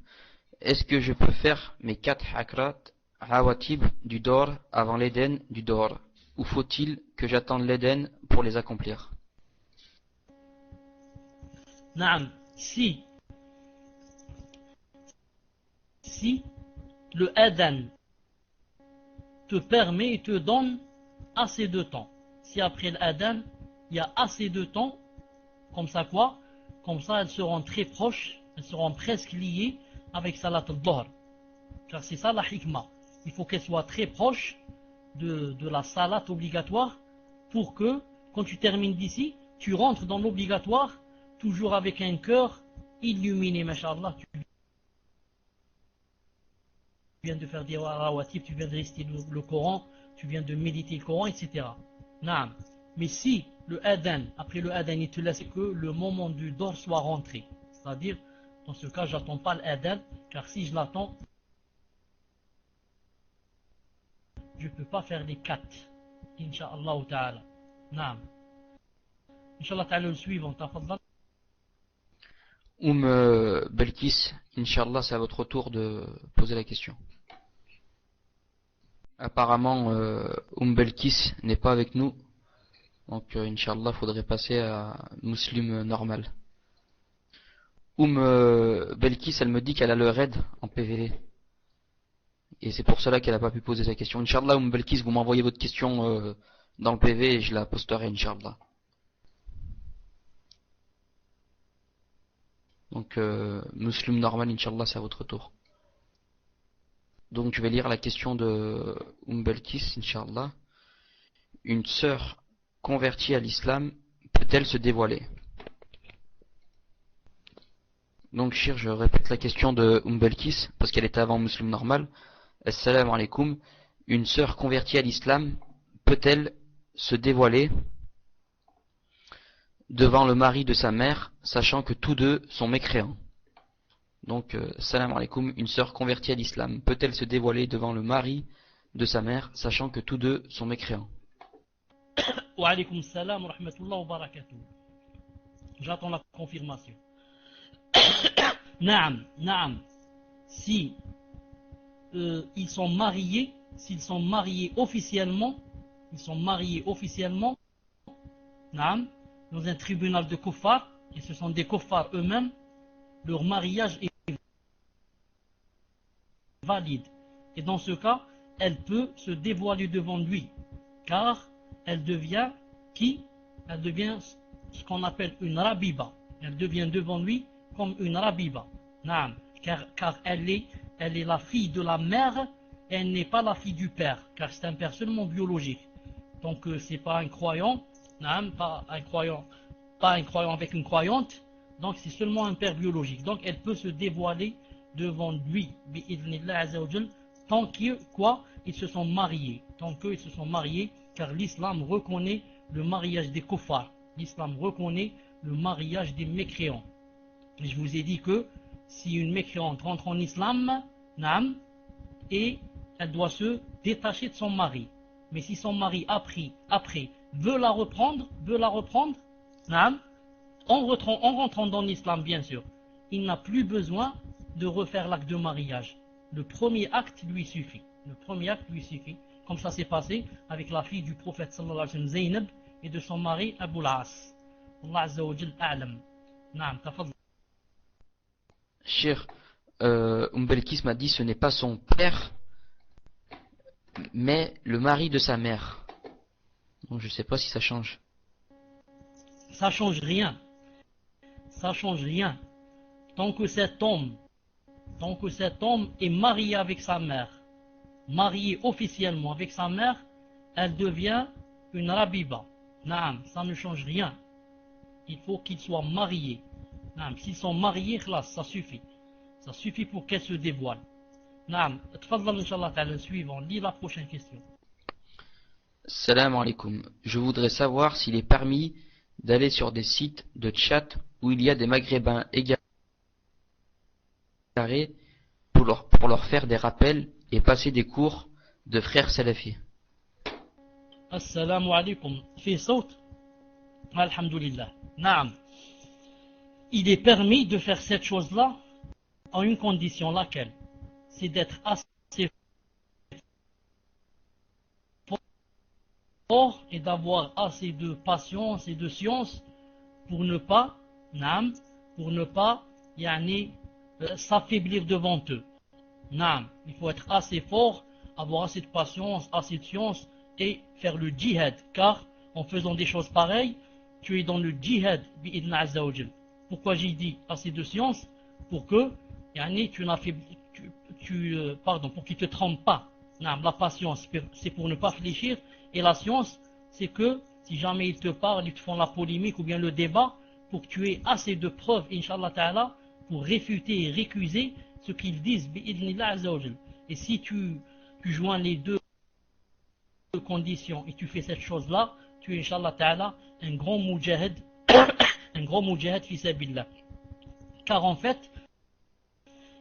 Est-ce que je peux faire mes 4 hakrat rawatib du dor avant l'Eden du dor, ou faut-il que j'attende l'Eden pour les accomplir? Naam, si le Adan te permet et te donne assez de temps. Si après l'Adan, il y a assez de temps, comme ça quoi? Comme ça elles seront très proches, elles seront presque liées avec Salat al-Dhuhr. Car c'est ça la hikmah. Il faut qu'elles soient très proches de la Salat obligatoire pour que, quand tu termines d'ici, tu rentres dans l'obligatoire, toujours avec un cœur illuminé, mashallah. Tu viens de faire des rawatib, tu viens de réciter le Coran, tu viens de méditer le Coran, etc. Naam. Mais si le Adan, après le Adan, il te laisse que le moment du dor soit rentré, c'est-à-dire, dans ce cas, j'attends pas l'Adan, car si je l'attends, je ne peux pas faire les 4. Inch'Allah ta'ala. Naam. Inch'Allah ta'ala, le suivant, tafadhal. Belkis, Inch'Allah, c'est à votre tour de poser la question. Apparemment, Belkis n'est pas avec nous. Donc, Inch'Allah, il faudrait passer à musulman normal. Belkis, elle me dit qu'elle a le raid en PVD. Et c'est pour cela qu'elle n'a pas pu poser sa question. Inch'Allah, Belkis, vous m'envoyez votre question dans le PV et je la posterai, Inch'Allah. Donc, musulman normal, Inch'Allah, c'est à votre tour. Donc, je vais lire la question de Belkis, Inch'Allah. Une sœur convertie à l'islam peut-elle se dévoiler? Donc, Chir, je répète la question de Belkis, parce qu'elle était avant musulman normal. Assalamu alaikum. Une sœur convertie à l'islam peut-elle se dévoiler devant le mari de sa mère, sachant que tous deux sont mécréants? Donc, salam alaikum, une sœur convertie à l'islam peut-elle se dévoiler devant le mari de sa mère, sachant que tous deux sont mécréants? Wa alaykoum salam wa rahmatullahi wa barakatuh. J'attends la confirmation. Naam, naam. Si ils sont mariés, s'ils sont mariés officiellement, naam, dans un tribunal de kuffar, et ce sont des kuffars eux-mêmes, leur mariage est valide. Et dans ce cas, elle peut se dévoiler devant lui, car elle devient qui? Elle devient ce qu'on appelle une rabiba. Elle devient devant lui comme une rabiba. Naam. Car elle est la fille de la mère, et elle n'est pas la fille du père, car c'est un père seulement biologique. Donc c'est pas un croyant, naam, pas un croyant avec une croyante, donc c'est seulement un père biologique. Donc elle peut se dévoiler devant lui, tant qu'ils se sont mariés, car l'islam reconnaît le mariage des kuffars, l'islam reconnaît le mariage des mécréants. Et je vous ai dit que si une mécréante rentre en islam, naam, et elle doit se détacher de son mari. Mais si son mari après veut la reprendre, naam, en rentrant dans l'islam, bien sûr, il n'a plus besoin de refaire l'acte de mariage. Le premier acte lui suffit. Le premier acte lui suffit. Comme ça s'est passé avec la fille du prophète sallallahu alayhi wa sallam, Zaynab, et de son mari Abu al-As. Allah azza wa jal a'lam. Naam, tafadhal. Cheikh, Belkis m'a dit ce n'est pas son père, mais le mari de sa mère. Donc je sais pas si ça change. Ça change rien. Ça change rien. Tant que cet homme est marié avec sa mère, marié officiellement avec sa mère, elle devient une rabiba. Naam, ça ne change rien. Il faut qu'ils soient mariés. Naam, s'ils sont mariés, khlas, ça suffit. Ça suffit pour qu'elle se dévoile. Naam, tfadhal inshallah ta'ala, suivant, lis la prochaine question. Salam alaikum. Je voudrais savoir s'il est permis d'aller sur des sites de chat où il y a des maghrébins égarés pour leur faire des rappels et passer des cours de frères salafis. Assalamu alaikum. Fi saut. Alhamdulillah. Naam. Il est permis de faire cette chose-là en une condition, laquelle? C'est d'être assez fort et d'avoir assez de patience et de science pour ne pas, naam, pour ne pas, s'affaiblir devant eux. Naam, il faut être assez fort, avoir assez de patience, assez de science et faire le djihad, car en faisant des choses pareilles, tu es dans le djihad bi'idna azza wa jal. Pourquoi j'ai dit assez de science? Pour que pour qu'il te trompe pas. Naam, la patience, c'est pour ne pas fléchir, et la science, c'est que si jamais ils te parlent, ils te font la polémique ou bien le débat, pour que tu aies assez de preuves, inshallah ta'ala, pour réfuter et récuser ce qu'ils disent bi'idnillah azza wa jal. Et si tu joins les deux conditions et tu fais cette chose-là, tu es inshallah ta'ala un grand mujahid, un grand mujahid fi sabilillah. Car en fait,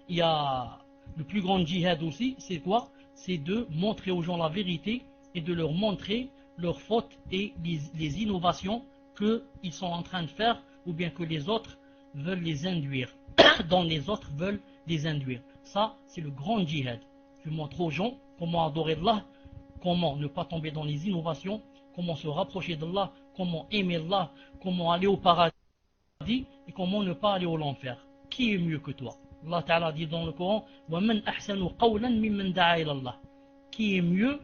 il y a le plus grand djihad aussi, c'est quoi? C'est de montrer aux gens la vérité et de leur montrer leurs fautes et les innovations qu'ils sont en train de faire ou bien que les autres veulent les induire, dont les autres veulent les induire. Ça, c'est le grand djihad. Tu montres aux gens comment adorer Allah, comment ne pas tomber dans les innovations, comment se rapprocher d'Allah, comment aimer Allah, comment aller au paradis et comment ne pas aller au l'enfer. Qui est mieux que toi? Allah Ta'ala dit dans le Coran, وَمَنْ أَحْسَنُ قَوْلًا مِمَّنْ دَعَا إِلَى اللَّهِ. Qui est mieux,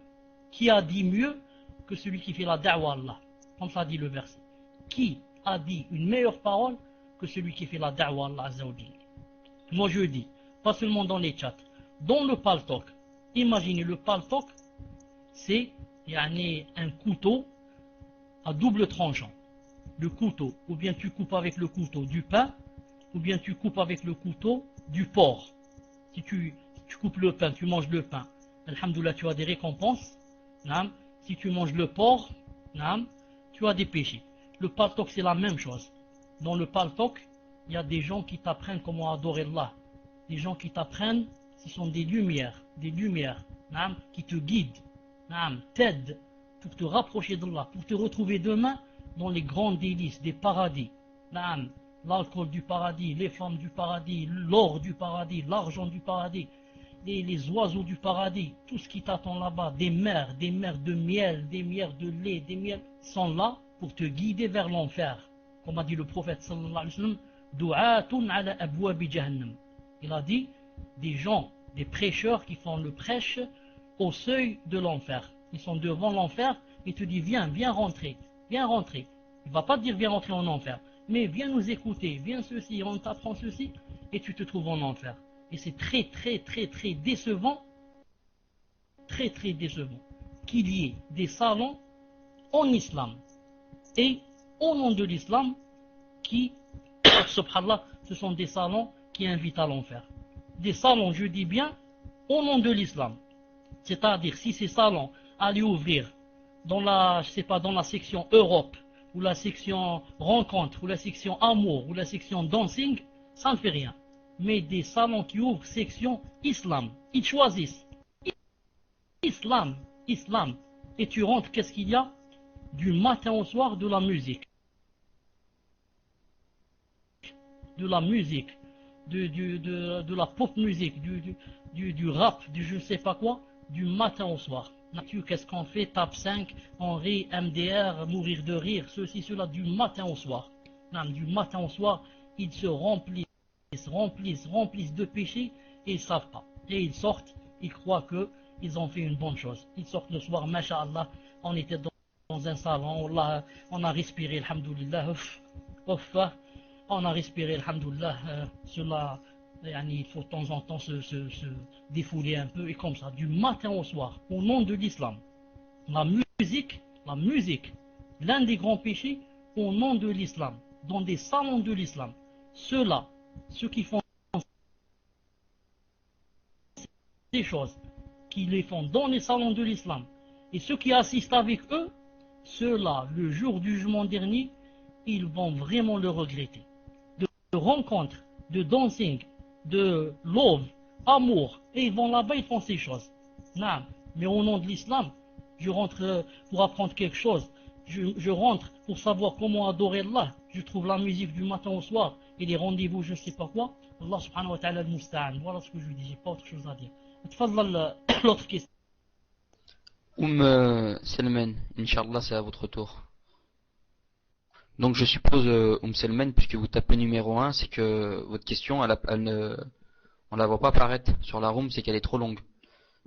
qui a dit mieux que celui qui fait la da'wa à Allah? Comme ça dit le verset. Qui a dit une meilleure parole que celui qui fait la da'wa à Allah Azza wa Jalla? Moi je dis, pas seulement dans les chats, dans le paltok. Imaginez le paltok, c'est un couteau à double tranchant. Le couteau, ou bien tu coupes avec le couteau du pain, ou bien tu coupes avec le couteau du porc. Si tu coupes le pain, tu manges le pain, alhamdoulilah, tu as des récompenses. Naam. Si tu manges le porc, naam, tu as des péchés. Le paltok, c'est la même chose. Dans le paltok, il y a des gens qui t'apprennent comment adorer Allah. Des gens qui t'apprennent, ce sont des lumières, naam, qui te guident, naam, t'aident pour te rapprocher d'Allah, pour te retrouver demain dans les grands délices des paradis. Naam, l'alcool du paradis, les femmes du paradis, l'or du paradis, l'argent du paradis, les oiseaux du paradis, tout ce qui t'attend là-bas, des mers de miel, des mers de lait, des miels, sont là pour te guider vers l'enfer. Comme a dit le prophète sallallahu alayhi wa sallam, du'atun ala abwabi jahannam. Il a dit, des gens, des prêcheurs qui font le prêche au seuil de l'enfer. Ils sont devant l'enfer, et te disent, viens rentrer, viens rentrer. Il ne va pas te dire, viens rentrer en enfer, mais viens nous écouter, viens ceci, on t'apprend ceci, et tu te trouves en enfer. Et c'est très décevant, très décevant, qu'il y ait des salons en islam, et au nom de l'islam, qui, subhanallah, ce sont des salons qui invitent à l'enfer. Des salons, je dis bien, au nom de l'islam. C'est-à-dire, si ces salons allaient ouvrir dans la section Europe, ou la section rencontre, ou la section amour, ou la section dancing, ça ne fait rien. Mais des salons qui ouvrent section islam, ils choisissent islam, et tu rentres, qu'est-ce qu'il y a? Du matin au soir, de la musique. de la musique, de la pop musique, du rap, du je ne sais pas quoi, du matin au soir. Qu'est-ce qu'on fait? Tape 5, on rit, MDR, mourir de rire, ceci, cela, du matin au soir. Non, du matin au soir, ils se remplissent de péchés et ils ne savent pas. Et ils sortent, ils croient qu'ils ont fait une bonne chose. Ils sortent le soir, masha'Allah, on était dans un salon, on a respiré, alhamdoulilah, on a respiré, alhamdoulilah, il faut de temps en temps se défouler un peu, et comme ça, du matin au soir, au nom de l'islam. La musique, l'un des grands péchés, au nom de l'islam, dans des salons de l'islam. Ceux qui font des choses, qui les font dans les salons de l'islam, et ceux qui assistent avec eux, ceux-là, le jour du jugement dernier, ils vont vraiment le regretter. De rencontres, de dancing, de love, amour, et ils vont là-bas, ils font ces choses. Non, mais au nom de l'islam, je rentre pour apprendre quelque chose, je rentre pour savoir comment adorer Allah, je trouve la musique du matin au soir, et les rendez-vous, je ne sais pas quoi, Allah subhanahu wa ta'ala al-musta'an. Voilà ce que je lui dis, j'ai pas autre chose à dire. L'autre question. Selman, Inch'Allah, c'est à votre tour. Donc je suppose, Selman, puisque vous tapez numéro 1, c'est que votre question, on la voit pas apparaître sur la room, c'est qu'elle est trop longue.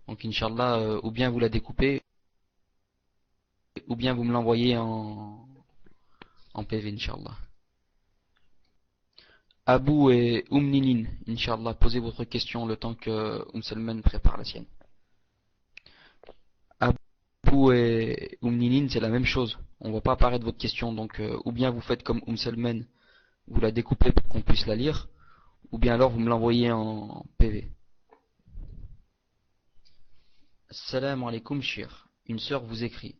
Donc Inch'Allah, ou bien vous la découpez, ou bien vous me l'envoyez en PV, Inch'Allah. Abou et Ninin, Inch'Allah, posez votre question le temps que Selman prépare la sienne. Abou et Ninin, c'est la même chose. On ne voit pas apparaître votre question, donc ou bien vous faites comme Selman, vous la découpez pour qu'on puisse la lire, ou bien alors vous me l'envoyez en PV. Assalamu alaikum, shir. Une sœur vous écrit.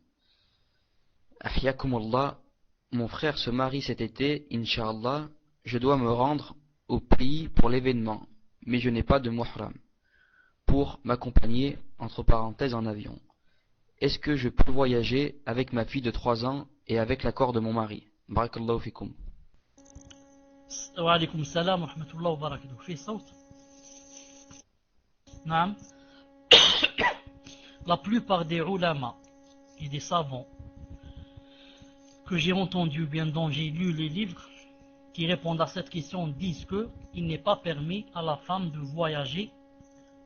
Ahyakumullah, mon frère se marie cet été, Inch'Allah. Je dois me rendre au pays pour l'événement, mais je n'ai pas de muhram pour m'accompagner, entre parenthèses, en avion. Est-ce que je peux voyager avec ma fille de 3 ans et avec l'accord de mon mari? Barakallahu fikum. Wa alaykum salam wa rahmatullahi wa barakatuh. Fi sawt? Naam. La plupart des ulama et des savants que j'ai entendus, bien dont j'ai lu les livres, qui répondent à cette question disent qu'il n'est pas permis à la femme de voyager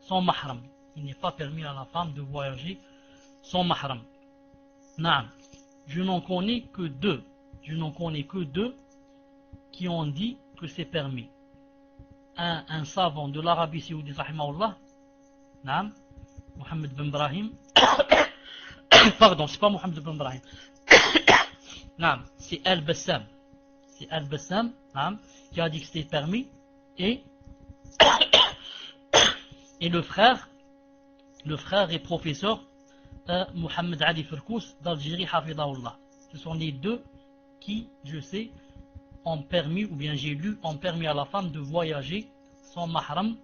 sans mahram. Il n'est pas permis à la femme de voyager sans mahram. Naam. Je n'en connais que deux. Qui ont dit que c'est permis. Un savant de l'Arabie Saoudite, rahimahullah, Naam, Mohammed Ben Brahim, pardon, c'est pas Mohammed Ben Brahim, Naam, c'est Al-Bassam. C'est Al-Bassam, qui a dit que c'était permis, et le frère et professeur Mohamed Ali Firkous d'Algérie, Hafidahullah. Ce sont les deux qui, je sais, ont permis, ou bien j'ai lu, ont permis à la femme de voyager sans mahram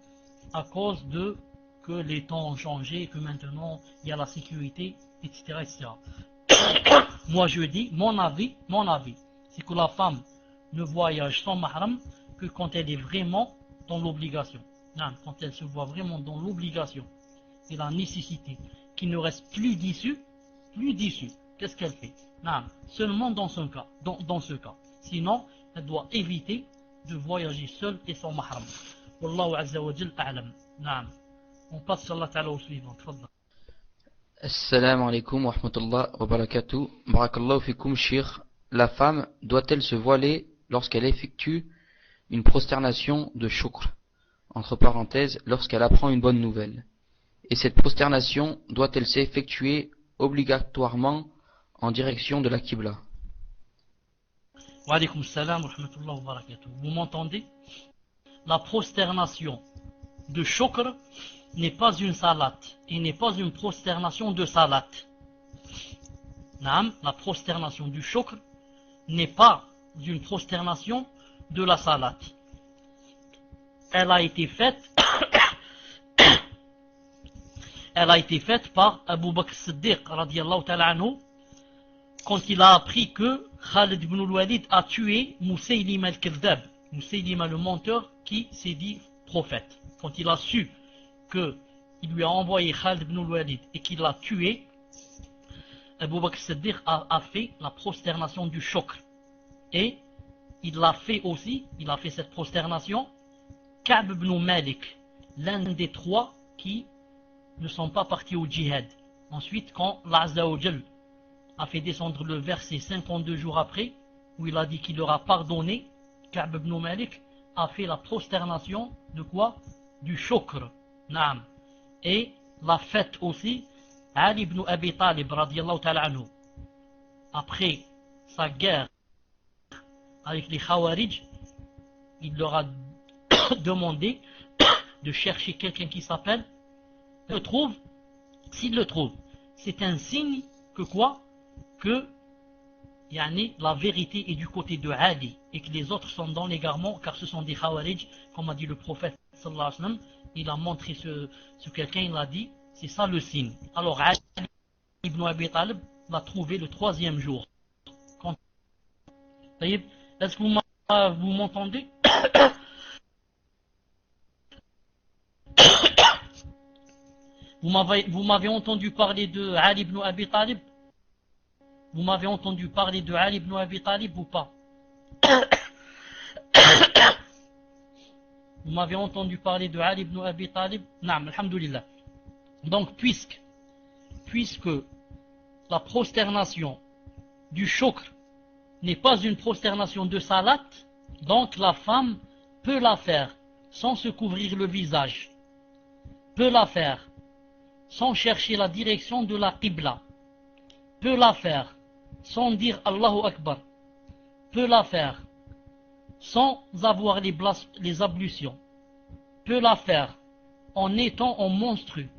à cause de que les temps ont changé, que maintenant il y a la sécurité, etc. etc. Moi je dis, mon avis, c'est que la femme ne voyage sans mahram que quand elle est vraiment dans l'obligation. Quand elle se voit vraiment dans l'obligation et la nécessité, qu'il ne reste plus d'issue, qu'est-ce qu'elle fait? Seulement dans ce cas. Sinon, elle doit éviter de voyager seule et sans mahram. Wallahu azza wa jal a'lam. On passe sur la ta'ala au suivant. Assalamu alaikum wa rahmatullah wa barakatuh. Barakallahu fikum, shir. La femme doit-elle se voiler lorsqu'elle effectue une prosternation de shukr, entre parenthèses, lorsqu'elle apprend une bonne nouvelle? Et cette prosternation doit-elle s'effectuer obligatoirement en direction de la Qibla? Wa alaykum salam wa rahmatullah wa barakatuh. Vous m'entendez? La prosternation de shukr n'est pas une salat et n'est pas une prosternation de salat. La prosternation du shukr n'est pas une prosternation de la salat. Elle a été faite par Abu Bakr Siddiq radiyallahu ta'ala anhu quand il a appris que Khalid ibn al-Walid a tué Moussaylima al-Kadhdhab. ou Saylima le menteur, qui s'est dit prophète. Quand il a su qu'il lui a envoyé Khalid ibn al-Walid et qu'il l'a tué, Abu Bakr Siddiq a fait la prosternation du shukr. Et il l'a fait aussi, il a fait cette prosternation, Ka'b ibn Malik, l'un des trois qui ne sont pas partis au djihad. Ensuite, quand l'Azza wa Jal a fait descendre le verset 52 jours après, où il a dit qu'il leur a pardonné, Ka'b ibn Malik a fait la prosternation de quoi? Du shukr. Naam. Et l'a fête aussi Ali ibn Abi Talib radiyallahu ta'ala anhu. Après sa guerre avec les Khawarij, il leur a demandé de chercher quelqu'un qui s'appelle, le trouve, s'il le trouve, c'est un signe que quoi? Que la vérité est du côté de Ali et que les autres sont dans l'égarement, car ce sont des Khawarij, comme a dit le prophète sallallahu alayhi wa sallam. Il a montré ce quelqu'un, il a dit, c'est ça le signe. Alors Ali ibn Abi Talib l'a trouvé le 3e jour. Est-ce que vous m'entendez? Vous m'avez entendu parler de Ali ibn Abi Talib? Vous m'avez entendu parler de Ali ibn Abi Talib ou pas? Vous m'avez entendu parler de Ali ibn Abi Talib? Naam, alhamdulillah. Donc, puisque la prosternation du shukr n'est pas une prosternation de salat, donc la femme peut la faire sans se couvrir le visage, peut la faire sans chercher la direction de la qibla, peut la faire sans dire Allahu Akbar, peut la faire sans avoir les ablutions, peut la faire en étant en monstru.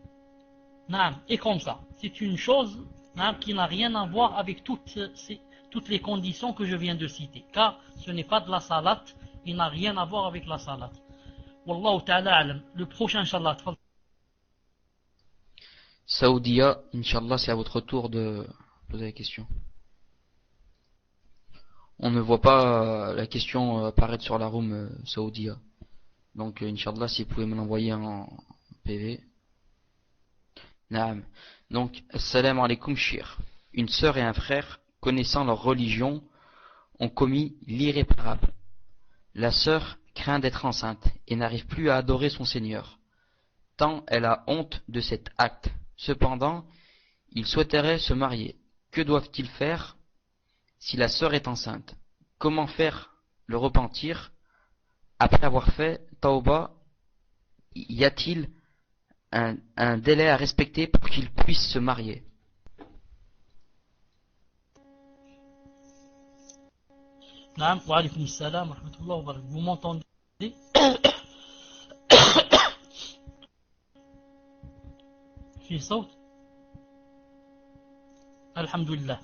Et comme ça, c'est une chose qui n'a rien à voir avec toutes les conditions que je viens de citer, car ce n'est pas de la salat, il n'a rien à voir avec la salat. Wallahu ta'ala alam. Le prochain, Inch'Allah. Saoudia, Inch'Allah, c'est à votre tour de poser la question. On ne voit pas la question apparaître sur la room Saoudia. Donc, Inch'Allah, si vous pouvez me l'envoyer en PV. Naam. Donc, assalamu alaikum shir. Une sœur et un frère, connaissant leur religion, ont commis l'irréparable. La sœur craint d'être enceinte et n'arrive plus à adorer son Seigneur, tant elle a honte de cet acte. Cependant, ils souhaiteraient se marier. Que doivent-ils faire si la sœur est enceinte? Comment faire le repentir après avoir fait Tauba? Y a-t-il un délai à respecter pour qu'ils puissent se marier? Naam, wa alaykum salam wa rahmatullahi wa barakatuh. Vous m'entendez? Fi saut? Alhamdulillah.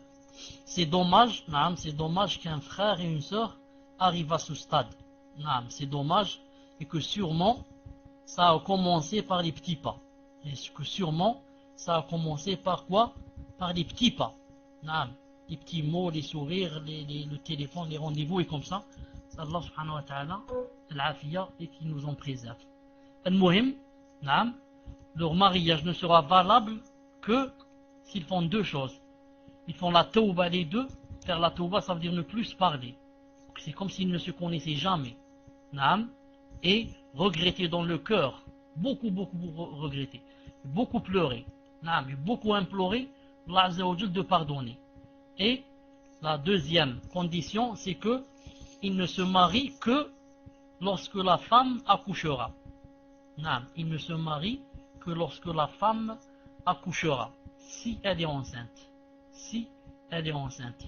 C'est dommage, naam, c'est dommage qu'un frère et une sœur arrivent à ce stade. Naam, c'est dommage, et que sûrement ça a commencé par les petits pas. Et que sûrement ça a commencé par quoi? Par les petits pas. Naam. Les petits mots, les sourires, le téléphone, les rendez-vous et comme ça. Allah subhanahu wa ta'ala, l'afiyah, et qui nous en préserve. Al-Muhim, naam, leur mariage ne sera valable que s'ils font deux choses. Ils font la tauba les deux. Faire la tauba, ça veut dire ne plus parler. C'est comme s'ils ne se connaissaient jamais. Naam, et regretter dans le cœur. Beaucoup regretter. Beaucoup pleurer. Naam, et beaucoup implorer Allah Azza wa Jal de pardonner. Et la deuxième condition, c'est que il ne se marie que lorsque la femme accouchera. Non, il ne se marie que lorsque la femme accouchera, si elle est enceinte. Si elle est enceinte.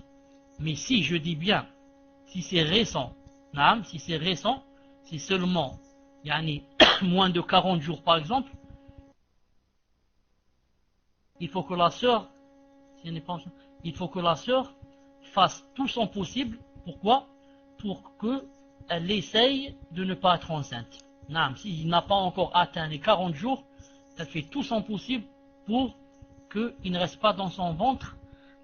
Mais si, je dis bien, si c'est récent, non, si c'est récent, c'est seulement moins de 40 jours par exemple, il faut que la sœur, si elle n'est pas enceinte, il faut que la sœur fasse tout son possible. Pourquoi? Pour qu'elle essaye de ne pas être enceinte. Non, s'il n'a pas encore atteint les 40 jours, elle fait tout son possible pour qu'il ne reste pas dans son ventre,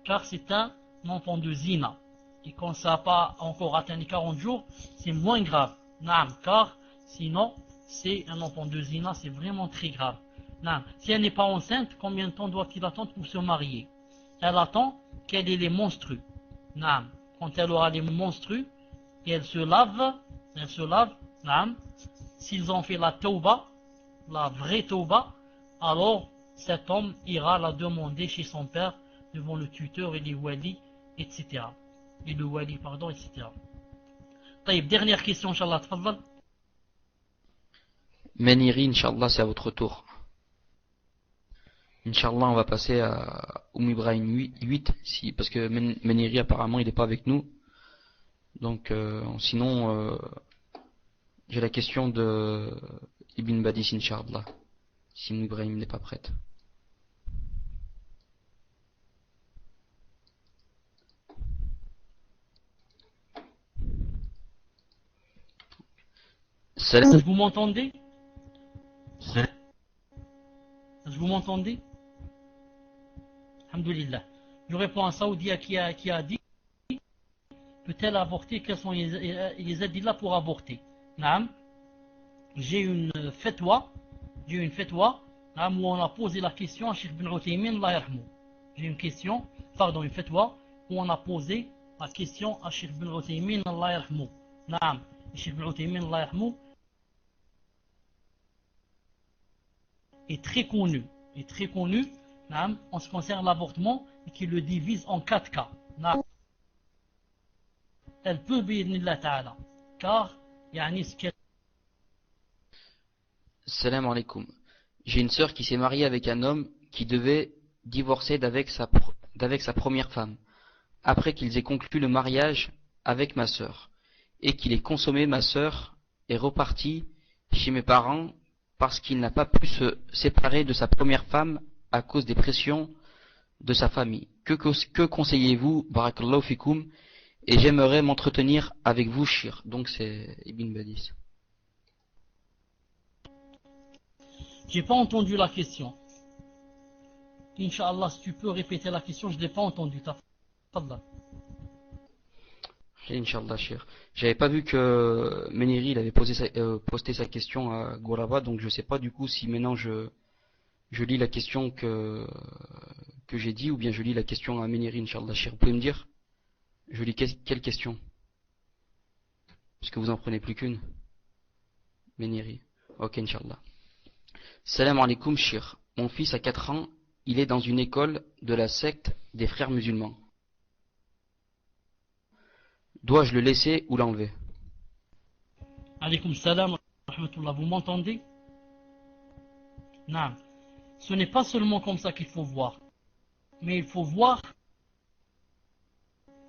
car c'est un enfant de zina. Et quand ça n'a pas encore atteint les 40 jours, c'est moins grave. Naam, car sinon, c'est un enfant de zina, c'est vraiment très grave. Naam. Si elle n'est pas enceinte, combien de temps doit-il attendre pour se marier? Elle attend qu'elle ait les menstrues. Naam. Quand elle aura les menstrues, et elle se lave, naam. S'ils ont fait la tauba, la vraie tauba, alors cet homme ira la demander chez son père devant le tuteur et les wali, etc. Et le wali, pardon, etc. طيب, dernière question, Inch'Allah, tfaddal. Meniri, Inch'Allah, c'est à votre tour. Inch'Allah, on va passer à Ibrahim 8, si, parce que Meniri, apparemment, il n'est pas avec nous. Donc, sinon, j'ai la question de Ibn Badis, Inch'Allah, si Ibrahim n'est pas prête. Salam. Vous m'entendez? Vous m'entendez? Alhamdulillah. Je réponds à Saoudia qui a dit, peut-elle avorter? Quels sont les adillas pour avorter? Naam. J'ai une fatwa, naam, où on a posé la question à Cheikh Ibn Uthaymin, Allah yarhamou. J'ai une fatwa, où on a posé la question à Cheikh Ibn Uthaymin, Allah yarhamou. Naam. Cheikh Ibn Uthaymin, Allah yarhamou, est très connu, naam, en ce qui concerne l'avortement, et qui le divise en 4 cas. Naam. Elle peut, bi'idhnillah ta'ala, car, yani, ce qu'elle... Salam alaikum. J'ai une sœur qui s'est mariée avec un homme qui devait divorcer d'avec sa première femme, après qu'ils aient conclu le mariage avec ma sœur, et qu'il ait consommé. Ma sœur est repartie chez mes parents parce qu'il n'a pas pu se séparer de sa première femme à cause des pressions de sa famille. Que conseillez-vous, barakallahu fikoum, et j'aimerais m'entretenir avec vous, Shir. Donc c'est Ibn Badis. J'ai pas entendu la question. Inch'Allah, si tu peux répéter la question, je l'ai pas entendu. Tafadhal. Inch'Allah, Shir. J'avais pas vu que Meniri il avait posté sa question à Gouraba, donc je sais pas du coup si maintenant je lis la question que j'ai dit, ou bien je lis la question à Meniri, Inch'Allah, Shir. Vous pouvez me dire? Je lis quelle question? Parce que vous en prenez plus qu'une. Meniri. Ok, Inch'Allah. Salam alaikum, Shir. Mon fils a 4 ans, il est dans une école de la secte des frères musulmans. Dois-je le laisser ou l'enlever? Alaykoum salam wa rahmatullah. Vous m'entendez? Non. Ce n'est pas seulement comme ça qu'il faut voir, mais il faut voir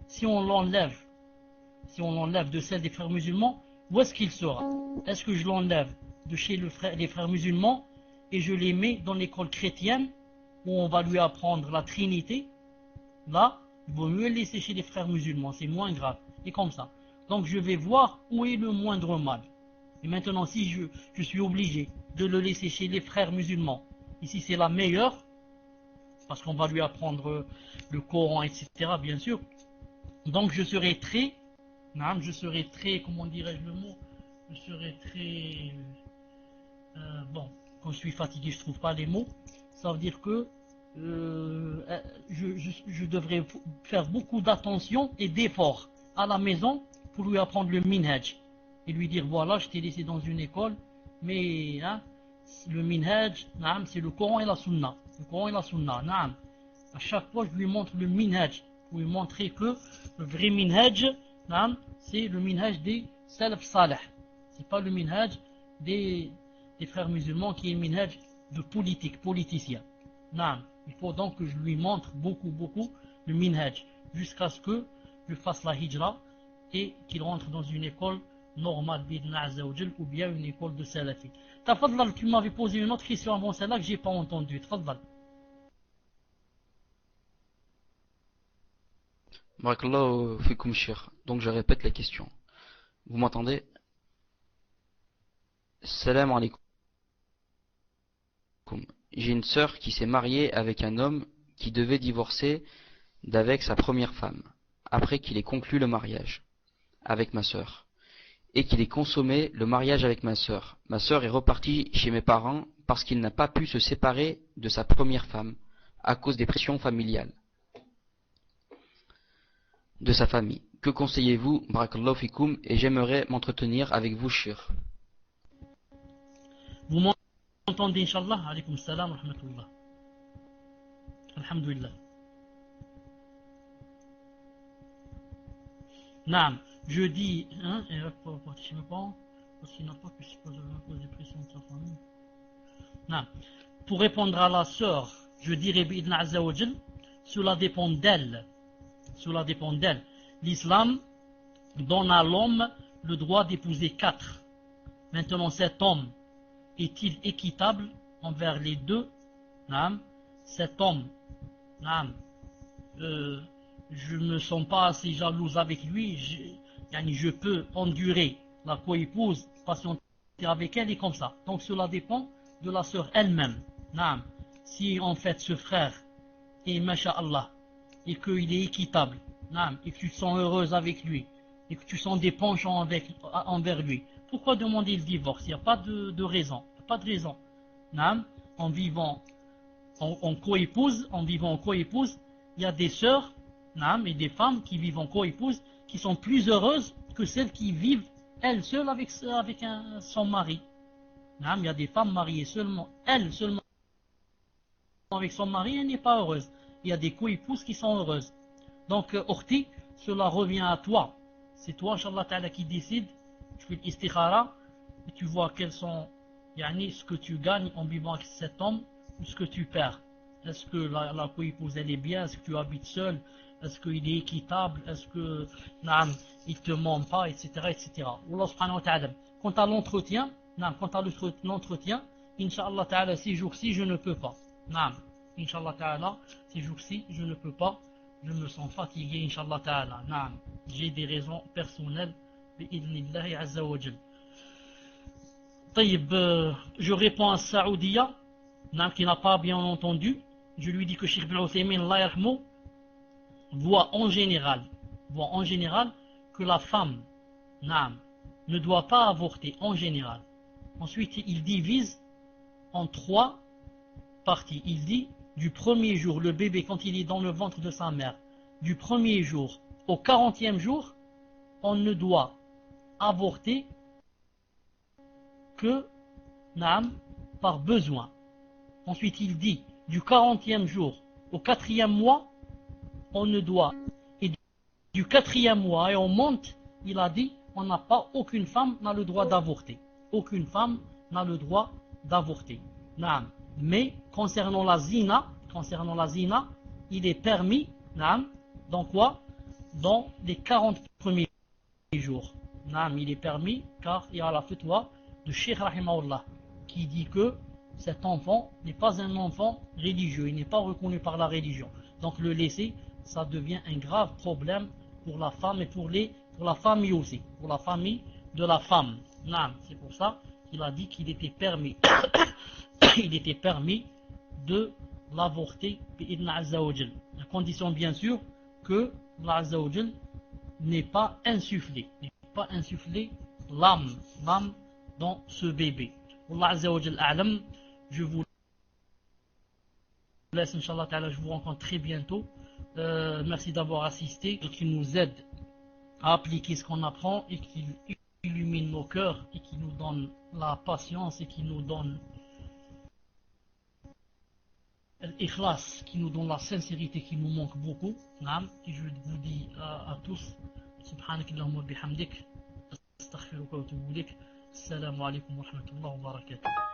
si on l'enlève de celle des frères musulmans, où est-ce qu'il sera? Est-ce que je l'enlève de chez les frères musulmans et je les mets dans l'école chrétienne où on va lui apprendre la Trinité? Là, il vaut mieux le laisser chez les frères musulmans, c'est moins grave. Et comme ça. Donc je vais voir où est le moindre mal. Et maintenant, si je suis obligé de le laisser chez les frères musulmans, ici c'est la meilleure, parce qu'on va lui apprendre le Coran, etc. bien sûr. Donc je serai très, comment dirais-je le mot? Je serai très, bon, quand je suis fatigué, je trouve pas les mots. Ça veut dire que je devrais faire beaucoup d'attention et d'efforts à la maison pour lui apprendre le minhaj et lui dire voilà, je t'ai laissé dans une école, mais hein, le minhaj, c'est le Coran et la Sunna. Le Coran et la Sunna, à chaque fois je lui montre le minhaj pour lui montrer que le vrai minhaj, c'est le minhaj des salaf salih. C'est pas le minhaj des frères musulmans qui est le minhaj de politicien. Il faut donc que je lui montre beaucoup le minhaj jusqu'à ce que je fasse la hijra et qu'il rentre dans une école normale ou bien une école de salafi. Tafadlal, tu m'avais posé une autre question avant celle-là que j'ai pas entendue. Tafadlal. Barakallahu fikum, Shir. Donc je répète la question. Vous m'entendez? Salam alaikum. J'ai une sœur qui s'est mariée avec un homme qui devait divorcer d'avec sa première femme, après qu'il ait conclu le mariage avec ma sœur, et qu'il ait consommé le mariage avec ma sœur. Ma sœur est repartie chez mes parents parce qu'il n'a pas pu se séparer de sa première femme à cause des pressions familiales de sa famille. Que conseillez-vous, barakallahu fikoum, et j'aimerais m'entretenir avec vous, Shir. Vous m'entendez, Inch'Allah? Alaykoum salam wa rahmatullah. Alhamdulillah. Naam, je dis, hein, et pour partir mes parents, parce qu'il n'a pas pu se poser à cause des pressions de sa famille. Naam. Pour répondre à la sœur, je dirais, bi'idna azza wa jal, cela dépend d'elle. Cela dépend d'elle. L'islam donne à l'homme le droit d'épouser 4. Maintenant, cet homme est-il équitable envers les deux? Naam. Cet homme, naam, je ne me sens pas assez jalouse avec lui, je peux endurer la co-épouse, patienter avec elle et comme ça. Donc cela dépend de la sœur elle-même. Naam. Si en fait ce frère est masha'Allah et qu'il est équitable, naam, et que tu te sens heureuse avec lui et que tu sens des penchants envers lui, pourquoi demander le divorce? Il n'y a pas de raison. Pas de raison. Naam. En vivant en co-épouse, il y a des sœurs, naam, et des femmes qui vivent en co-épouse qui sont plus heureuses que celles qui vivent elles seules avec son mari. Naam, il y a des femmes mariées seulement avec son mari, elle n'est pas heureuse. Il y a des co-épouses qui sont heureuses. Donc, Ukhti, cela revient à toi. C'est toi, Inch'Allah Ta'ala, qui décide. Tu fais l'istikhara et tu vois quels sont ce que tu gagnes en vivant avec cet homme ou ce que tu perds. Est-ce que la co-épouse elle est bien? Est-ce que tu habites seul? Est-ce qu'il est équitable? Est-ce que il te ment pas, etc. etc. Allah subhanahu wa ta'ala. Quant à l'entretien, Inch'Allah Ta'ala, ces jours-ci, je ne peux pas. Inch'Allah Ta'ala, ces jours-ci, je ne peux pas. Je me sens fatigué, Inch'Allah Ta'ala. J'ai des raisons personnelles. Bi'idhnillahi azza wa jal. Je réponds à Saoudia, qui n'a pas bien entendu. Je lui dis que Cheikh Ibn Uthaymin, Allah yarhamou, voit en général que la femme ne doit pas avorter en général. Ensuite, il divise en 3 parties. Il dit du premier jour, le bébé quand il est dans le ventre de sa mère, du premier jour au 40e jour, on ne doit avorter que par besoin. Ensuite, il dit du 40e jour au 4e mois, on ne doit, et du 4e mois et on monte, il a dit, aucune femme n'a le droit d'avorter. Aucune femme n'a le droit d'avorter. Mais concernant la zina, il est permis, dans quoi? Dans les 40 premiers jours. Il est permis car il y a la fatwa de Cheikh Rahimahullah qui dit que cet enfant n'est pas un enfant religieux, il n'est pas reconnu par la religion. Donc le laisser, ça devient un grave problème pour la femme et pour la famille aussi, pour la famille de la femme. C'est pour ça qu'il a dit qu'il était permis, de l'avorter, à condition bien sûr que l'Azza n'ait pas insufflé l'âme dans ce bébé. Allah Azza wa Jal a'lam. Je vous laisse, Inch'Allah Ta'ala, je vous rencontre très bientôt. Merci d'avoir assisté, qui nous aide à appliquer ce qu'on apprend et qui illumine nos cœurs et qui nous donne la patience et qui nous donne l'ikhlas, qui nous donne la sincérité qui nous manque beaucoup. Et je vous dis à tous, subhanakallahumma bihamdik, astaghfiruka wa atubu ilayk. Assalamu alaikum wa rahmatullahi wa barakatuh.